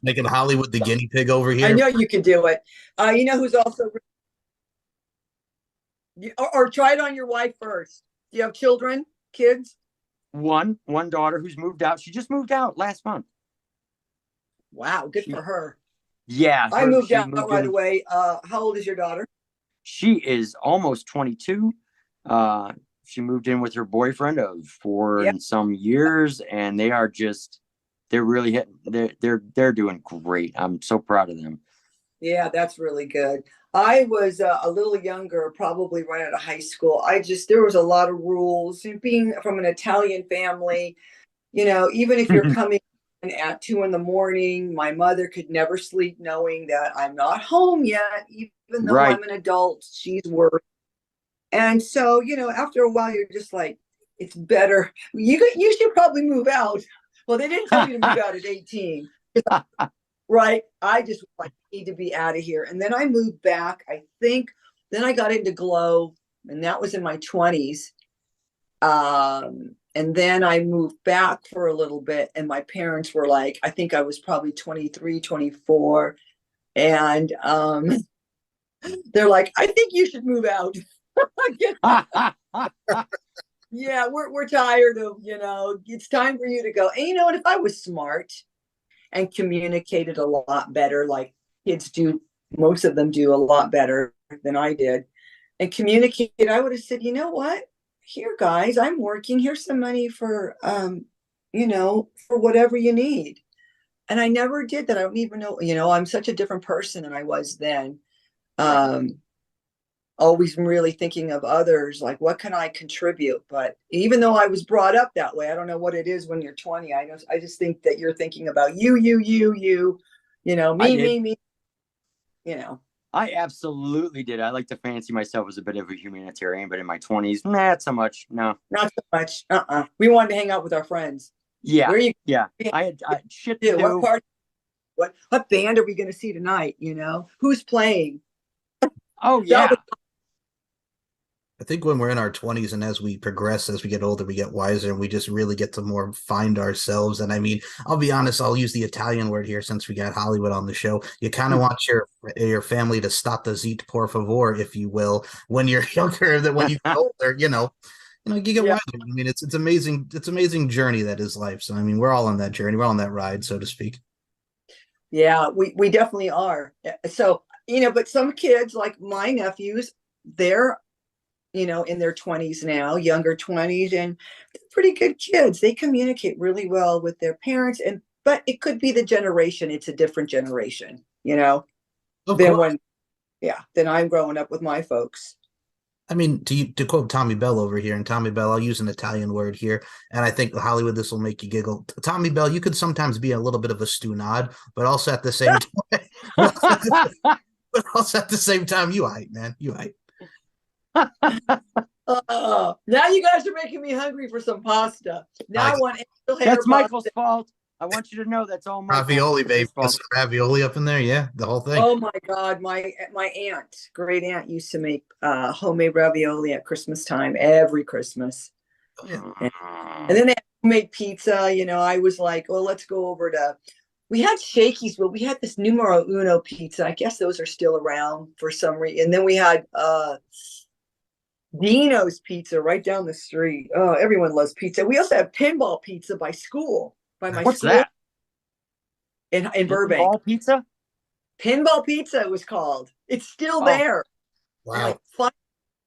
Making Hollywood the guinea pig over I here. know you can do it. You know who's also, or try it on your wife first. Do you have children, kids? One daughter who's moved out. She just moved out last month. Wow, good for her. Yeah, I moved out moved right in. away. How old is your daughter? She is almost 22. She moved in with her boyfriend of 4 and some years, and they're really hitting. They're doing great. I'm so proud of them. Yeah, that's really good. I was a little younger, probably right out of high school. There was a lot of rules. And being from an Italian family, even if you're coming in at 2 a.m, my mother could never sleep knowing that I'm not home yet, even though Right. I'm an adult, she's working. And so, after a while, you're just like, it's better. You should probably move out. Well, they didn't tell me to move out at 18. Right. I just need to be out of here. And then I moved back. I think then I got into Glow, and that was in my 20s. And then I moved back for a little bit, and my parents were like, I think I was probably 23, 24. And they're like, I think you should move out. Yeah, we're tired of, it's time for you to go. And you know what? If I was smart and communicated a lot better, like kids do, most of them do a lot better than I did, and communicate, I would have said, you know what? Here, guys, I'm working. Here's some money for, for whatever you need. And I never did that. I don't even know, I'm such a different person than I was then. Always really thinking of others, like, what can I contribute? But even though I was brought up that way, I don't know what it is when you're 20. I just think that you're thinking about you, me, I absolutely did. I like to fancy myself as a bit of a humanitarian, but in my 20s, not so much. No, not so much. We wanted to hang out with our friends. Yeah. Where you? Yeah. I had shit to do. What part? What band are we going to see tonight? Who's playing? Oh yeah. I think when we're in our 20s and as we progress, as we get older, we get wiser and we just really get to more find ourselves. And I mean, I'll be honest, I'll use the Italian word here since we got Hollywood on the show. You kind of want your family to stop the zit, por favor, if you will, when you're younger, that when you get older, you get wiser. I mean, it's amazing. It's amazing journey that is life. So, I mean, we're all on that journey. We're all on that ride, so to speak. Yeah, we definitely are. So, but some kids like my nephews, they're in their 20s now, younger 20s, and they're pretty good kids. They communicate really well with their parents, but it could be the generation. It's a different generation, than I'm growing up with my folks. I mean, to quote Tommy Bell over here, and Tommy Bell, I'll use an Italian word here, and I think Hollywood, this will make you giggle. Tommy Bell, you could sometimes be a little bit of a stunad, but also at the same time, you aight, man, you aight. Now you guys are making me hungry for some pasta. Now I want that's Michael's fault. I want you to know that's all Michael. Ravioli, baby. Some ravioli up in there, yeah, the whole thing. Oh my God, my great aunt used to make homemade ravioli at Christmas time every Christmas. And then they make pizza. I was like, well, let's go over to. We had Shakey's, but we had this numero uno pizza. I guess those are still around for some reason. And then we had Dino's Pizza right down the street. Oh, everyone loves pizza. We also have Pinball Pizza by my school. What's that? In Burbank. Pinball Pizza? Pinball Pizza it was called. It's still there. Wow. Fun,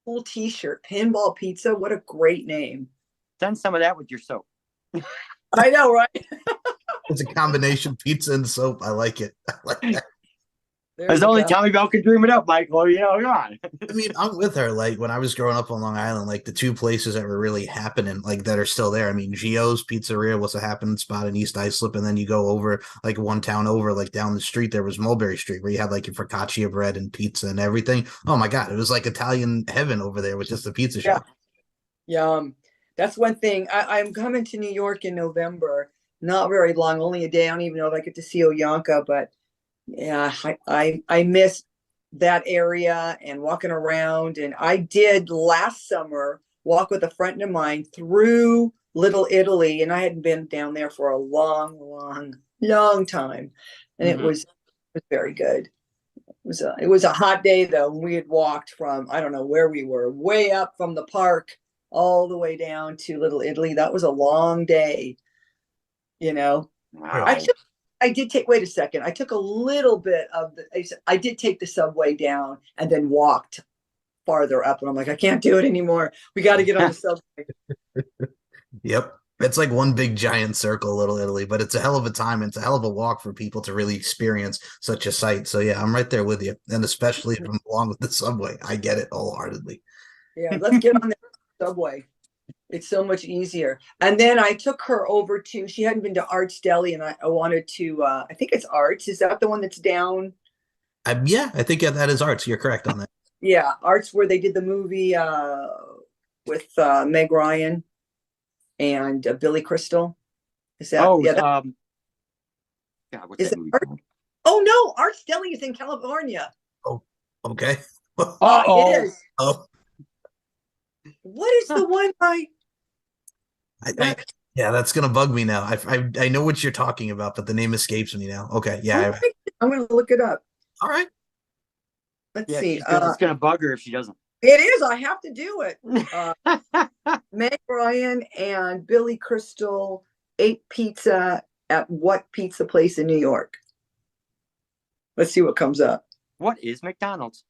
cool t-shirt. Pinball Pizza. What a great name. Send some of that with your soap. I know, right? It's a combination pizza and soap. I like it. I like that. There There's you only go. Tommy Bell can dream it up, Michael. You know, come on. I mean, I'm with her. Like when I was growing up on Long Island, like the two places that were really happening, like that are still there. I mean, Gio's Pizzeria was a happening spot in East Islip, and then you go over like one town over, like down the street, there was Mulberry Street, where you had like your focaccia bread and pizza and everything. Oh my God, it was like Italian heaven over there with just a pizza Yeah. shop. That's one thing. I'm coming to New York in November. Not very long, only a day. I don't even know if I get to see Oyanka, but yeah, I miss that area and walking around. And I did last summer walk with a friend of mine through Little Italy, and I hadn't been down there for a long time, and Mhm. it was very good. It was a hot day though. We had walked from, I don't know where we were, way up from the park all the way down to Little Italy. That was a long day, you know. Wow. Actually, I did take, wait a second. I took a little bit of I did take the subway down and then walked farther up. And I'm like, I can't do it anymore. We got to get on the subway. Yep. It's like one big giant circle, Little Italy, but it's a hell of a time. It's a hell of a walk for people to really experience such a sight. So yeah, I'm right there with you. And especially if I'm along with the subway, I get it wholeheartedly. Yeah, let's get on the subway. It's so much easier. And then I took her over to, she hadn't been to Arts Deli, and I wanted to, I think it's Arts. Is that the one that's down? Yeah, I think that is Arts. You're correct on that. Yeah, Arts, where they did the movie with Meg Ryan and Billy Crystal. Is that? Oh, Yeah. God, what's Is that it movie Art? called? Oh no, Arts Deli is in California. Oh, okay. Uh-oh. It is. Oh, What is the one by? yeah, that's gonna bug me now. I know what you're talking about, but the name escapes me now. Okay, yeah. I'm going to look it up. All right. Let's Yeah, see. it's gonna bug her if she doesn't. It is. I have to do it. Meg Ryan and Billy Crystal ate pizza at what pizza place in New York? Let's see what comes up. What is McDonald's?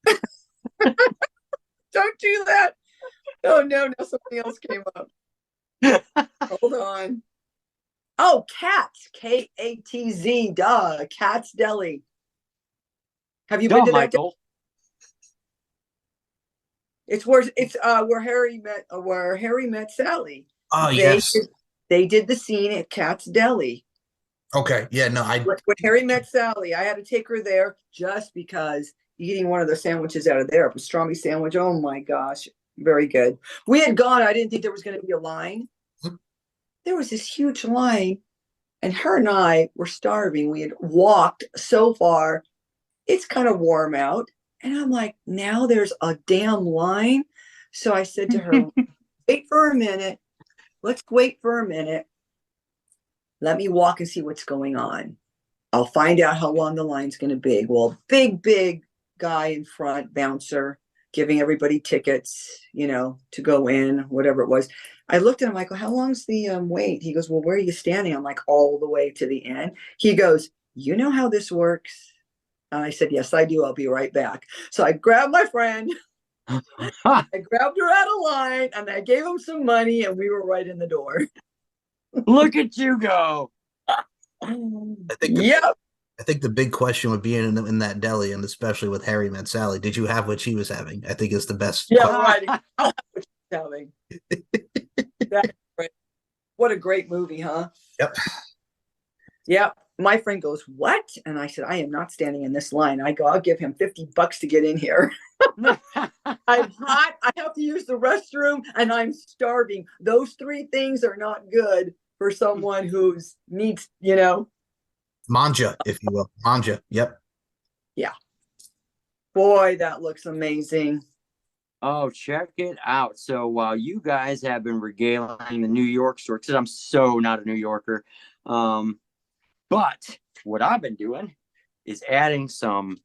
Don't do that. Oh no, now something else came up. Hold on. Oh, Katz, Katz, duh, Katz Deli. Have you been to that? Michael. It's where Harry met Sally. Oh, They yes. they did the scene at Katz Deli. Okay. Yeah, no, When Harry met Sally, I had to take her there just because eating one of the sandwiches out of there, a pastrami sandwich. Oh my gosh, very good. We had gone. I didn't think there was going to be a line. There was this huge line, and her and I were starving. We had walked so far. It's kind of warm out. And I'm like, now there's a damn line. So I said to her, wait for a minute. Let's wait for a minute. Let me walk and see what's going on. I'll find out how long the line's going to be. Well, big guy in front, bouncer, giving everybody tickets, to go in, whatever it was. I looked at him like, well, how long's the wait? He goes, well, where are you standing? I'm like, all the way to the end. He goes, you know how this works? And I said, yes, I do. I'll be right back. So I grabbed my friend. I grabbed her out of line and I gave him some money and we were right in the door. Look at you go. I think the big question would be in that deli, and especially with Harry met Sally, did you have what she was having? I think is the best. Yeah, right. I'll have what she's having. That's right. What a great movie, huh? Yep. Yeah. My friend goes, what? And I said, I am not standing in this line. I go, I'll give him $50 to get in here. I'm hot. I have to use the restroom and I'm starving. Those three things are not good for someone who needs, Manja, if you will. Manja. Yep. Yeah. Boy, that looks amazing. Oh, check it out. So while you guys have been regaling the New York store, because I'm so not a New Yorker, but what I've been doing is adding some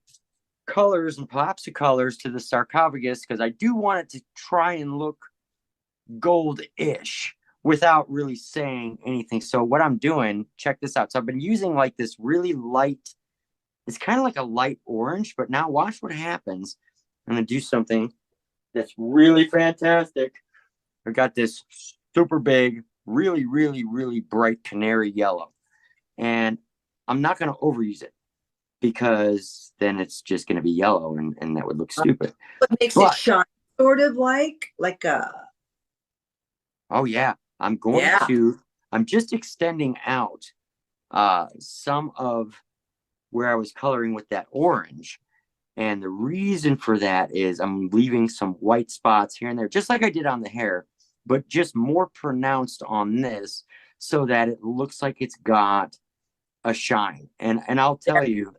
colors and pops of colors to the sarcophagus because I do want it to try and look gold-ish without really saying anything. So what I'm doing, check this out. So I've been using like this really light, it's kind of like a light orange, but now watch what happens. I'm going to do something that's really fantastic. I've got this super big, really, really, really bright canary yellow. And I'm not going to overuse it. because then it's just going to be yellow and that would look stupid. What makes it But shine? Sort of like a oh yeah, I'm just extending out some of where I was coloring with that orange. And the reason for that is I'm leaving some white spots here and there, just like I did on the hair, but just more pronounced on this so that it looks like it's got a shine. And I'll tell you,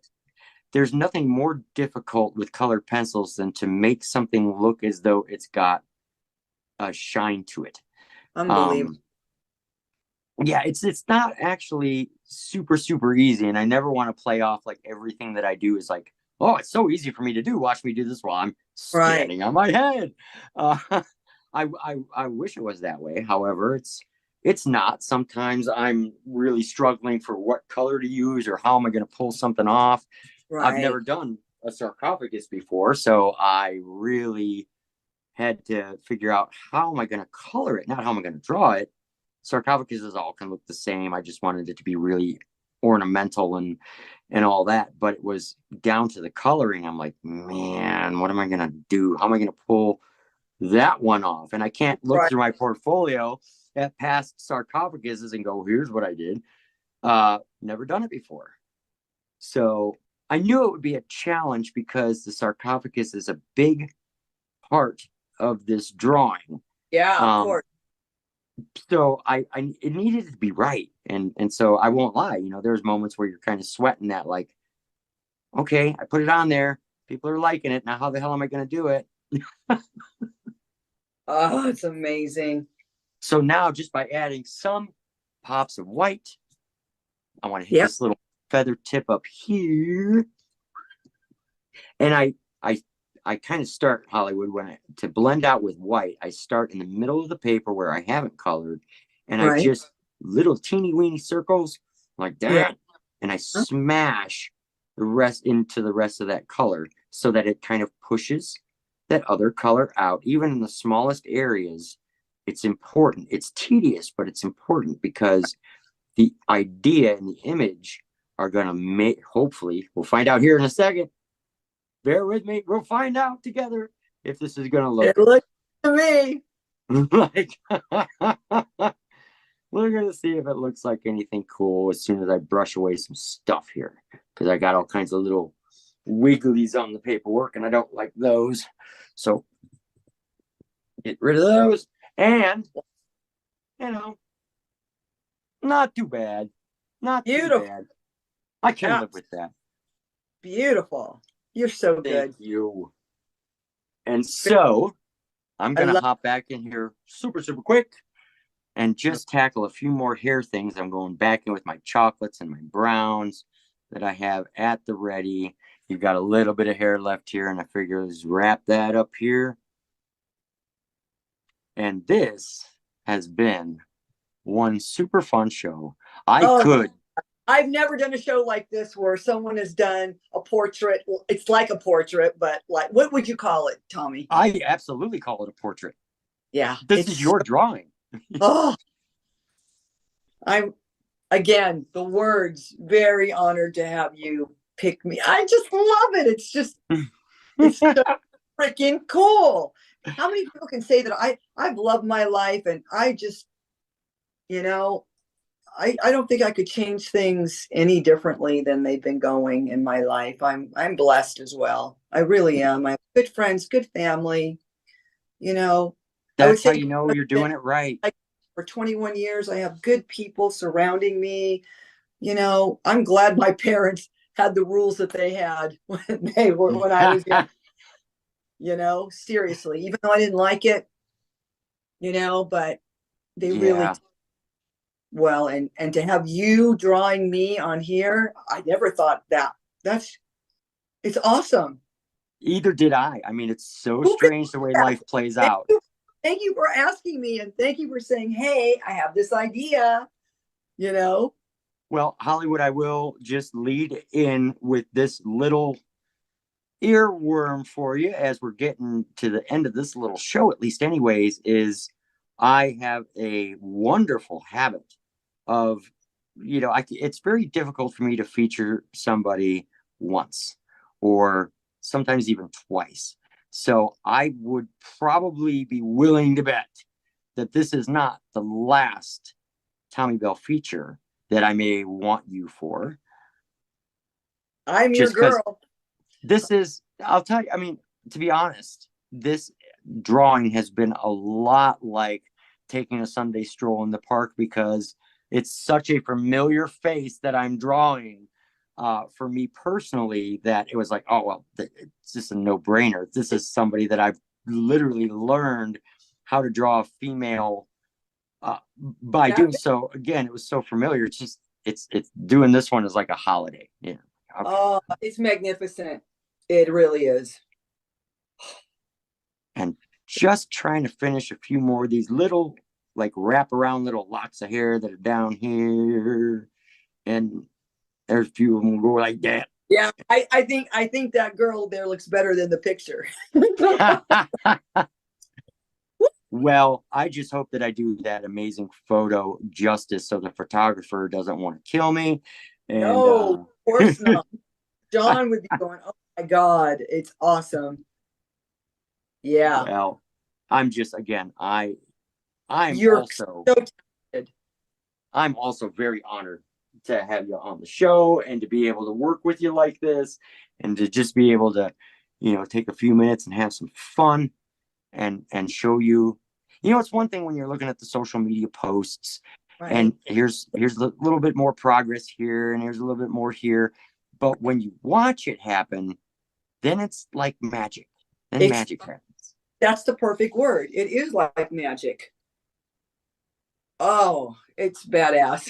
there's nothing more difficult with colored pencils than to make something look as though it's got a shine to it. unbelievable. Yeah, it's not actually super easy, and I never want to play off like everything that I do is like, oh, it's so easy for me to do. Watch me do this while I'm standing on my head. I wish it was that way. However, it's not. Sometimes I'm really struggling for what color to use or how am I going to pull something off. I've never done a sarcophagus before, so I really had to figure out how am I going to color it, not how am I going to draw it. Sarcophaguses all can look the same. I just wanted it to be really ornamental and all that, but it was down to the coloring. I'm like, man, what am I going to do? How am I going to pull that one off? And I can't look through my portfolio at past sarcophaguses and go, here's what I did. Never done it before. So I knew it would be a challenge because the sarcophagus is a big part of this drawing. Yeah, of course. So it needed to be right. And so I won't lie, you know, there's moments where you're kind of sweating that, like, okay, I put it on there. People are liking it. Now, how the hell am I going to do it? Oh, it's amazing. So now just by adding some pops of white, I want to hit this little feather tip up here. And I kind of start, Hollywood, to blend out with white, I start in the middle of the paper where I haven't colored, and I just little teeny weeny circles like that, and I smash the rest into the rest of that color so that it kind of pushes that other color out. Even in the smallest areas, it's important. It's tedious, but it's important because the idea and the image are going to make, hopefully, we'll find out here in a second. Bear with me. We'll find out together if this is going to look. It looks to me like we're going to see if it looks like anything cool as soon as I brush away some stuff here, because I got all kinds of little wigglies on the paperwork and I don't like those. So get rid of those. And, you know, not too bad. Not too bad. I can live with that. Beautiful. You're so good. Thank you. And so I'm going to hop back in here super quick and just tackle a few more hair things. I'm going back in with my chocolates and my browns that I have at the ready. You've got a little bit of hair left here, and I figure let's wrap that up here. And this has been one super fun show. I've never done a show like this where someone has done a portrait. It's like a portrait, but like, what would you call it, Tommy? I absolutely call it a portrait. Yeah. This is your drawing. Oh, I'm, again, the words, very honored to have you pick me. I just love it. It's just, it's so freaking cool. How many people can say that I've loved my life and I just, you know, I don't think I could change things any differently than they've been going in my life. I'm blessed as well. I really am. I have good friends, good family. You know, that's how you know you're doing it right. For 21 years, I have good people surrounding me. You know, I'm glad my parents had the rules that they had when I was young. You know, seriously, even though I didn't like it, you know, but they really well, and to have you drawing me on here, I never thought that. It's awesome. Either did I. I mean, it's so strange the way life plays out. Thank you for asking me, and thank you for saying, hey, I have this idea, you know. Well, Hollywood, I will just lead in with this little earworm for you as we're getting to the end of this little show, at least anyways, is I have a wonderful habit of, you know, it's very difficult for me to feature somebody once or sometimes even twice. So I would probably be willing to bet that this is not the last Tommy Bell feature that I may want you for. I'm your girl. This is, I'll tell you, I mean, to be honest, this drawing has been a lot like taking a Sunday stroll in the park, because it's such a familiar face that I'm drawing for me personally, that it was like, oh, well, it's just a no-brainer. This is somebody that I've literally learned how to draw a female by doing so. Again, it was so familiar. It's just, it's doing this one is like a holiday. Yeah. Okay. Oh, it's magnificent. It really is. And just trying to finish a few more of these little, like, wrap around little locks of hair that are down here. And there's a few of them go like that. Yeah, I think that girl there looks better than the picture. Well, I just hope that I do that amazing photo justice so the photographer doesn't want to kill me. And, no, of course not. John would be going, oh my God, it's awesome. Yeah. Well, I'm just, again, I'm You're also so talented. I'm also very honored to have you on the show and to be able to work with you like this, and to just be able to, take a few minutes and have some fun and show you. It's one thing when you're looking at the social media posts, right, and here's a little bit more progress here, and here's a little bit more here. But when you watch it happen, then it's like magic. Then magic happens. That's the perfect word. It is like magic. Oh, it's badass.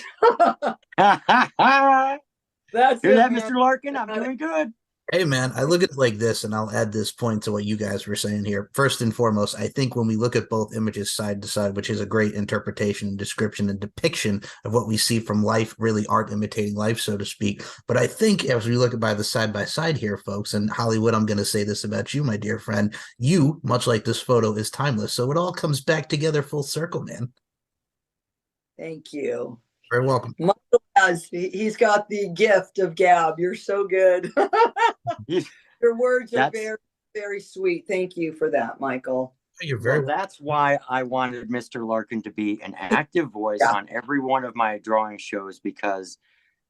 That's Hear that, Mr. Larkin? I'm doing good. Hey, man, I look at it like this, and I'll add this point to what you guys were saying here. First and foremost, I think when we look at both images side to side, which is a great interpretation and description and depiction of what we see from life, really art imitating life, so to speak. But I think as we look at by the side here, folks, and Hollywood, I'm going to say this about you, my dear friend, you, much like this photo, is timeless. So it all comes back together full circle, man. Thank you. Very welcome. Michael he's got the gift of gab. You're so good. Your words are very, very sweet. Thank you for that, Michael. You're very well. That's why I wanted Mr. Larkin to be an active voice on every one of my drawing shows, because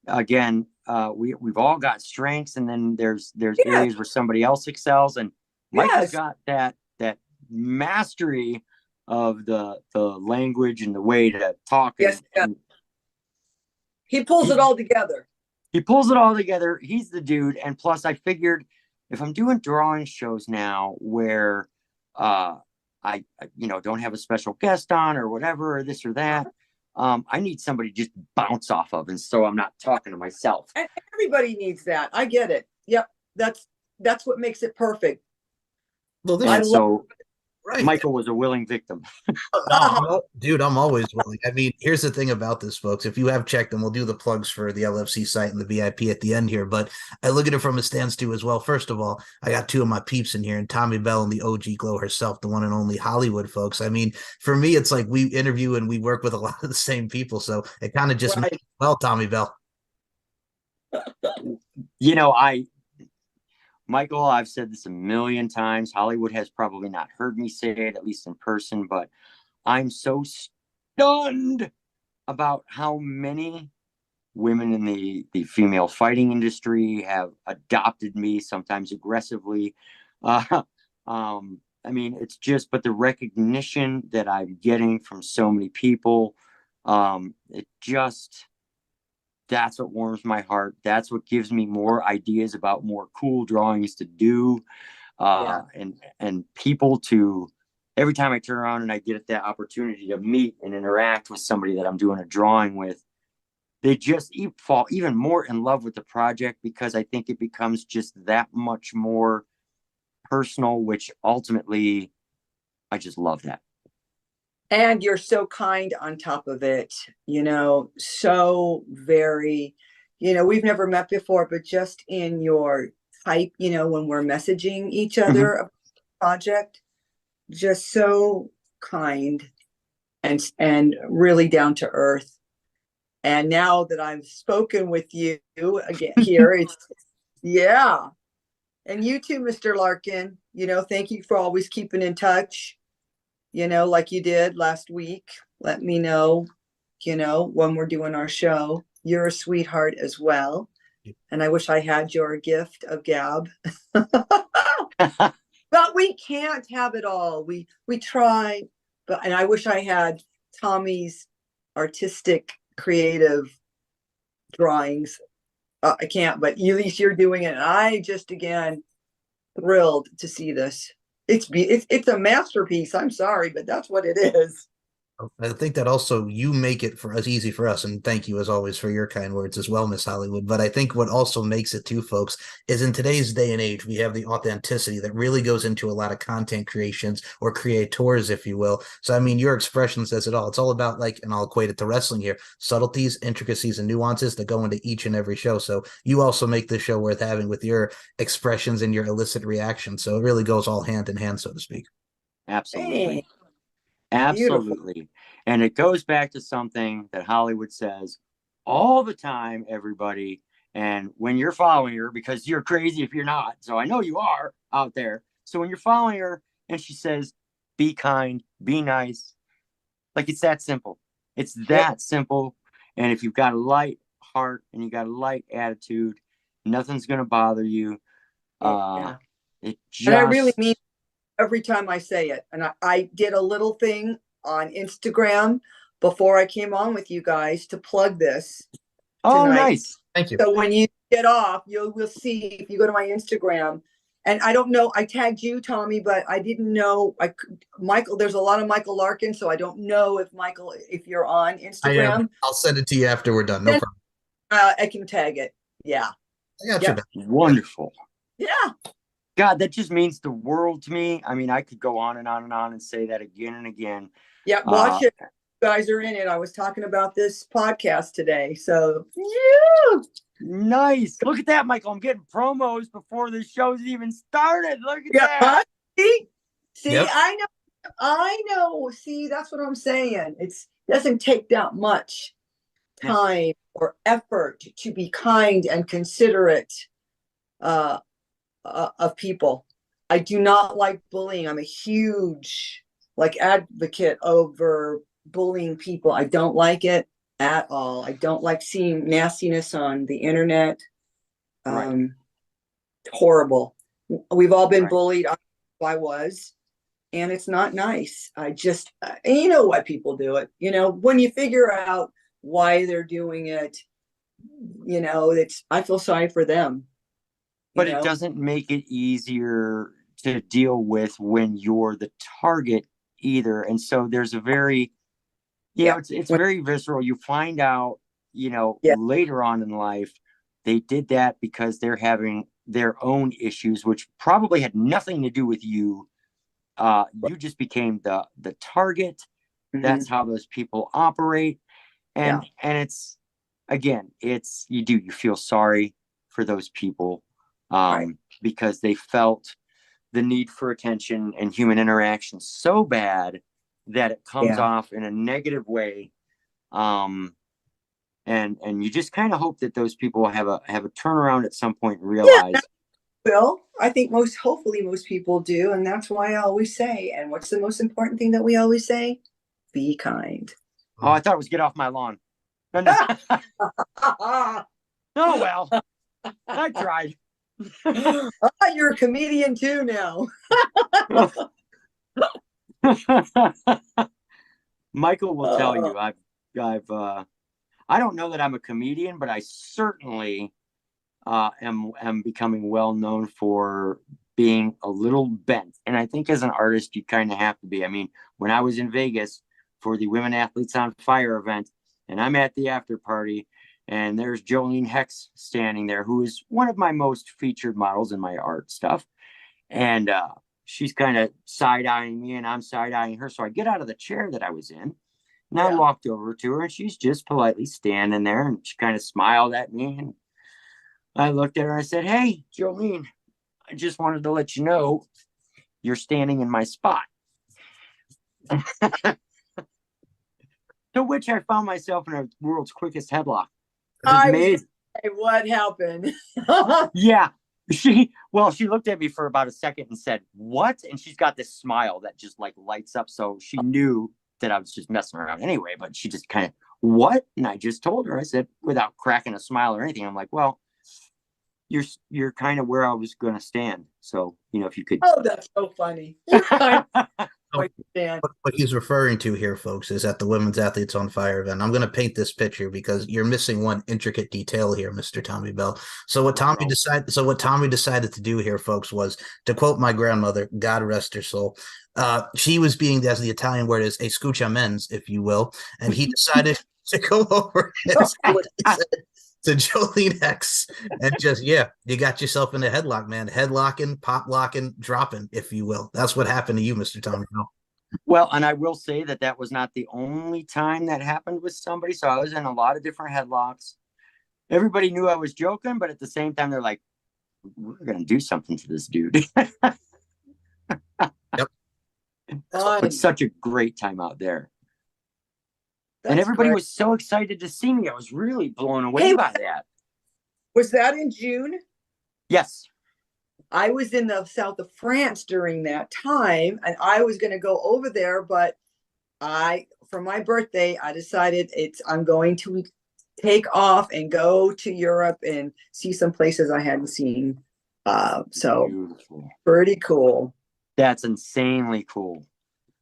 again, we've all got strengths, and then there's areas where somebody else excels, and Michael's got that mastery of the language and the way to talk. And he pulls it all together. He pulls it all together. He's the dude. And plus, I figured if I'm doing drawing shows now where I don't have a special guest on or whatever, or this or that, I need somebody to just bounce off of, and so I'm not talking to myself. And everybody needs that. I get it. Yep, that's what makes it perfect. Well, right. Michael was a willing victim. No, dude, I'm always willing. I mean, here's the thing about this, folks. If you have checked, and we'll do the plugs for the LFC site and the VIP at the end here, but I look at it from a stance too as well. First of all, I got two of my peeps in here, and Tommy Bell and the OG Glow herself, the one and only Hollywood, folks. I mean, for me, it's like we interview and we work with a lot of the same people, so it kind of just makes well, Tommy Bell. Michael, I've said this a million times. Hollywood has probably not heard me say it, at least in person, but I'm so stunned about how many women in the female fighting industry have adopted me, sometimes aggressively. I mean, it's just, but the recognition that I'm getting from so many people, that's what warms my heart. That's what gives me more ideas about more cool drawings to do. And people to, every time I turn around and I get that opportunity to meet and interact with somebody that I'm doing a drawing with, they just fall even more in love with the project, because I think it becomes just that much more personal, which ultimately, I just love that. And you're so kind on top of it, so very, we've never met before, but just in your type, when we're messaging each other about the project, just so kind and really down to earth. And now that I've spoken with you again here, it's Yeah. And you too, Mr. Larkin. Thank you for always keeping in touch, like you did last week. Let me know, when we're doing our show. You're a sweetheart as well. And I wish I had your gift of gab. But we can't have it all. We try, and I wish I had Tommy's artistic, creative drawings. I can't, but at least you're doing it. And I just, again, thrilled to see this. It's a masterpiece. I'm sorry, but that's what it is. I think that also you make it for us easy for us, and thank you as always for your kind words as well, Miss Hollywood. But I think what also makes it too, folks, is in today's day and age, we have the authenticity that really goes into a lot of content creations or creators, if you will. So I mean, your expression says it all. It's all about, like, and I'll equate it to wrestling here, subtleties, intricacies, and nuances that go into each and every show. So you also make this show worth having with your expressions and your illicit reactions. So it really goes all hand in hand, so to speak. Absolutely. Hey, Absolutely. beautiful. And it goes back to something that Hollywood says all the time, everybody. And when you're following her, because you're crazy if you're not, so I know you are out there. So when you're following her and she says, be kind, be nice, like it's that simple. It's that simple. And if you've got a light heart and you got a light attitude, nothing's going to bother you. Yeah. It just. And I really mean every time I say it. And I did a little thing on Instagram before I came on with you guys to plug this Oh, tonight. nice. Thank you. So when you get off, we'll see if you go to my Instagram. And I don't know, I tagged you, Tommy, but I didn't know Michael. There's a lot of Michael Larkin, so I don't know if you're on Instagram. I'll send it to you after we're done. No problem. I can tag it. Yeah. I got you back. Wonderful. Yeah. God, that just means the world to me. I mean, I could go on and on and on and say that again and again. Yeah. Watch it. You guys are in it. I was talking about this podcast today. So, yeah. Nice. Look at that, Michael. I'm getting promos before the show's even started. Look at that. See, Yep. I know. See, that's what I'm saying. It doesn't take that much time or effort to be kind and considerate of people. I do not like bullying. I'm a huge advocate over bullying people. I don't like it at all. I don't like seeing nastiness on the internet. Right. Horrible. We've all been Right. bullied. I was, and it's not nice. I just, you know why people do it. When you figure out why they're doing it, I feel sorry for them. But it doesn't make it easier to deal with when you're the target either. And so there's a very, it's very visceral. You find out, later on in life, they did that because they're having their own issues, which probably had nothing to do with you. You just became the target. Mm-hmm. That's how those people operate. And it's, again, you feel sorry for those people. Right. Because they felt the need for attention and human interaction so bad that it comes off in a negative way. And you just kind of hope that those people have a turnaround at some point and realize. Yeah. Well, I think hopefully most people do. And that's why I always say, and what's the most important thing that we always say? Be kind. Oh, I thought it was get off my lawn. Oh, well, I tried. You're a comedian too now. Michael will tell you I don't know that I'm a comedian, but I certainly am becoming well known for being a little bent. And I think as an artist, you kind of have to be. I mean, when I was in Vegas for the Women Athletes on Fire event, and I'm at the after party, and there's Jolene Hex standing there, who is one of my most featured models in my art stuff. And she's kind of side-eyeing me, and I'm side-eyeing her. So I get out of the chair that I was in, and I walked over to her, and she's just politely standing there, and she kind of smiled at me. And I looked at her, and I said, "Hey, Jolene, I just wanted to let you know you're standing in my spot." To which I found myself in a world's quickest headlock. Hey, what happened? Yeah. She looked at me for about a second and said, "What?" And she's got this smile that just like lights up. So she knew that I was just messing around anyway, but she just kind of, "What?" And I just told her, I said, without cracking a smile or anything, I'm like, "Well, you're kind of where I was going to stand. So, if you could." Oh, that's so funny. You're kind of stand. What he's referring to here, folks, is at the Women's Athletes on Fire event. I'm going to paint this picture because you're missing one intricate detail here, Mr. Tommy Bell. So what Tommy decided to do here, folks, was to quote my grandmother, God rest her soul. She was being, as the Italian word is, a scucciamens, if you will, and he decided to go over to Jolene X and just, you got yourself in a headlock, man. Headlocking, pop locking, dropping, if you will. That's what happened to you, Mr. Tommy Bell. Well, and I will say that was not the only time that happened with somebody. So I was in a lot of different headlocks. Everybody knew I was joking, but at the same time, they're like, "We're going to do something to this dude." Yep. It's such a great time out there. That's and everybody great. was so excited to see me. I was really blown away by that. Was that in June? Yes. I was in the south of France during that time, and I was going to go over there, but for my birthday, I decided I'm going to take off and go to Europe and see some places I hadn't seen. So Beautiful. pretty cool. That's insanely cool.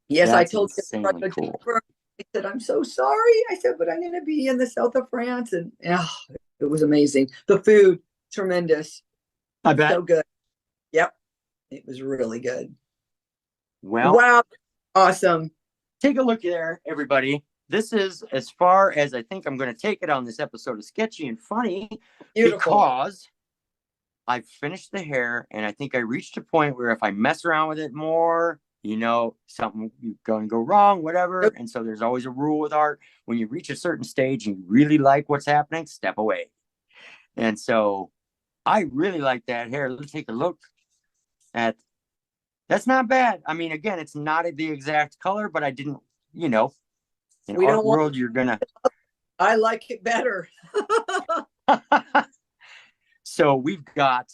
Yes, That's I told insanely cool. I said, I'm so sorry. I said, but I'm going to be in the south of France. And it was amazing. The food, tremendous. I bet. So good. Yep. It was really good. Well, wow. Awesome. Take a look there, everybody. This is as far as I think I'm going to take it on this episode of Sketchy and Funny. Beautiful. Because I've finished the hair, and I think I reached a point where if I mess around with it more, something going to go wrong, whatever. Yep. And so there's always a rule with art. When you reach a certain stage and you really like what's happening, step away. And so I really like that hair. Let's take a look at. That's not bad. I mean, again, it's not the exact color, but I didn't, in art world, you're going to. I like it better. So we've got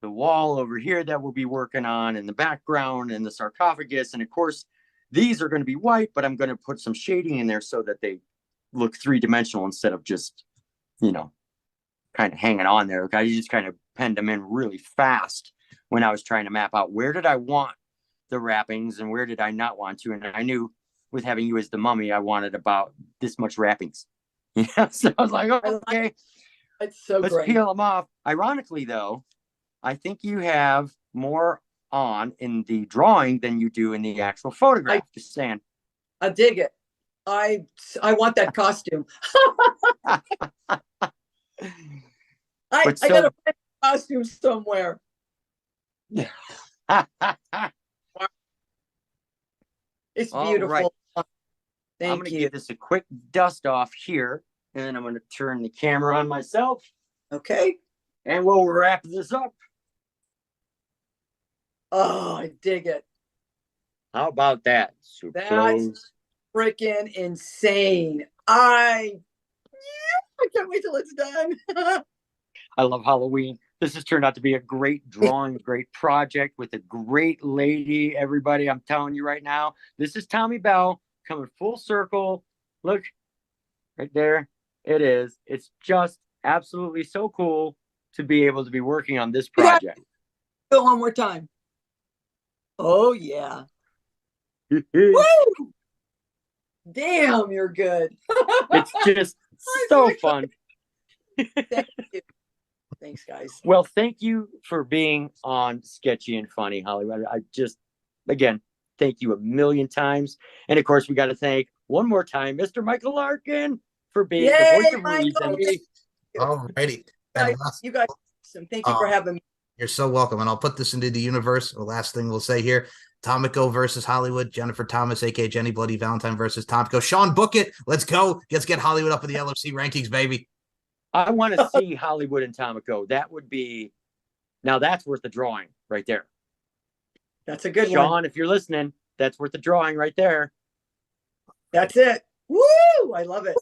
the wall over here that we'll be working on in the background and the sarcophagus. And of course, these are going to be white, but I'm going to put some shading in there so that they look three-dimensional instead of just, kind of hanging on there. I just kind of penned them in really fast when I was trying to map out where did I want the wrappings and where did I not want to. And I knew with having you as the mummy, I wanted about this much wrappings. So I was like, okay, it's so let's great. Peel them off. Ironically, though, I think you have more on in the drawing than you do in the actual photograph. Just saying. I dig it. I want that costume. I gotta find a costume somewhere. It's beautiful. Right. Thank I'm going to give this a quick dust off here, and then I'm going to turn the camera on myself. Okay. And we'll wrap this up. Oh, I dig it. How about that? That's freaking insane. I can't wait till it's done. I love Halloween. This has turned out to be a great drawing, a great project with a great lady, everybody. I'm telling you right now, this is Tommy Bell coming full circle. Look, right there. It is. It's just absolutely so cool to be able to be working on this project. Go one more time. Oh, yeah. Woo! Damn, you're good. It's just so fun. Thank you. Thanks, guys. Well, thank you for being on Sketchy and Funny, Hollywood. I just, again, thank you a million times. And of course, we got to thank one more time Mr. Michael Larkin for being the voice of reason. All righty. You guys, awesome. Thank you for having me. You're so welcome. And I'll put this into the universe. The last thing we'll say here. Tomico versus Hollywood. Jennifer Thomas, aka Jenny Bloody Valentine versus Tomico. Sean, book it. Let's go. Let's get Hollywood up in the LFC rankings, baby. I want to see Hollywood and Tomico. That would be, now that's worth the drawing right there. That's a good one. Sean, if you're listening, that's worth the drawing right there. That's it. Woo! I love it.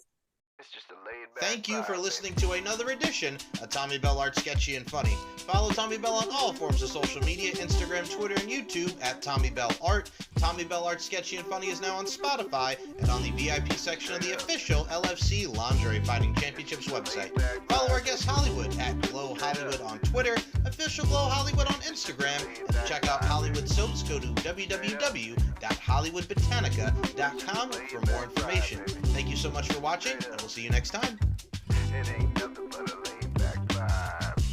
It's just a layer. laid back Thank you for vibe, listening to another edition of Tommy Bell Art Sketchy and Funny. Follow Tommy Bell on all forms of social media, Instagram, Twitter, and YouTube at Tommy Bell Art. Tommy Bell Art Sketchy and Funny is now on Spotify and on the VIP section of the official LFC Lingerie Fighting Championships website. Follow our guest Hollywood at Glow Hollywood on Twitter, official Glow Hollywood on Instagram, and to check out Hollywood soaps, go to www.hollywoodbotanica.com for more information. Thank you so much for watching, and we'll see you next time. It ain't nothing but a laid back vibe.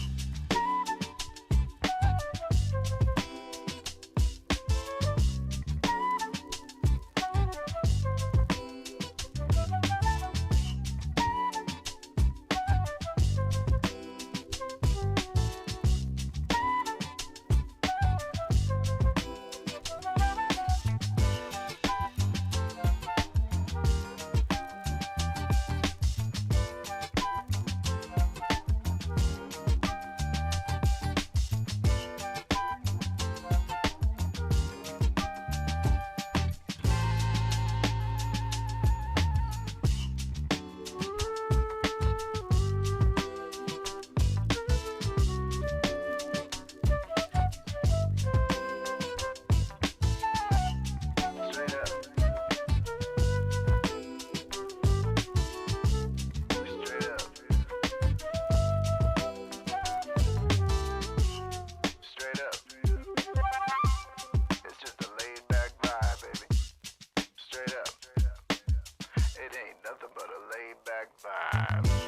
It ain't nothing but a laid back vibe.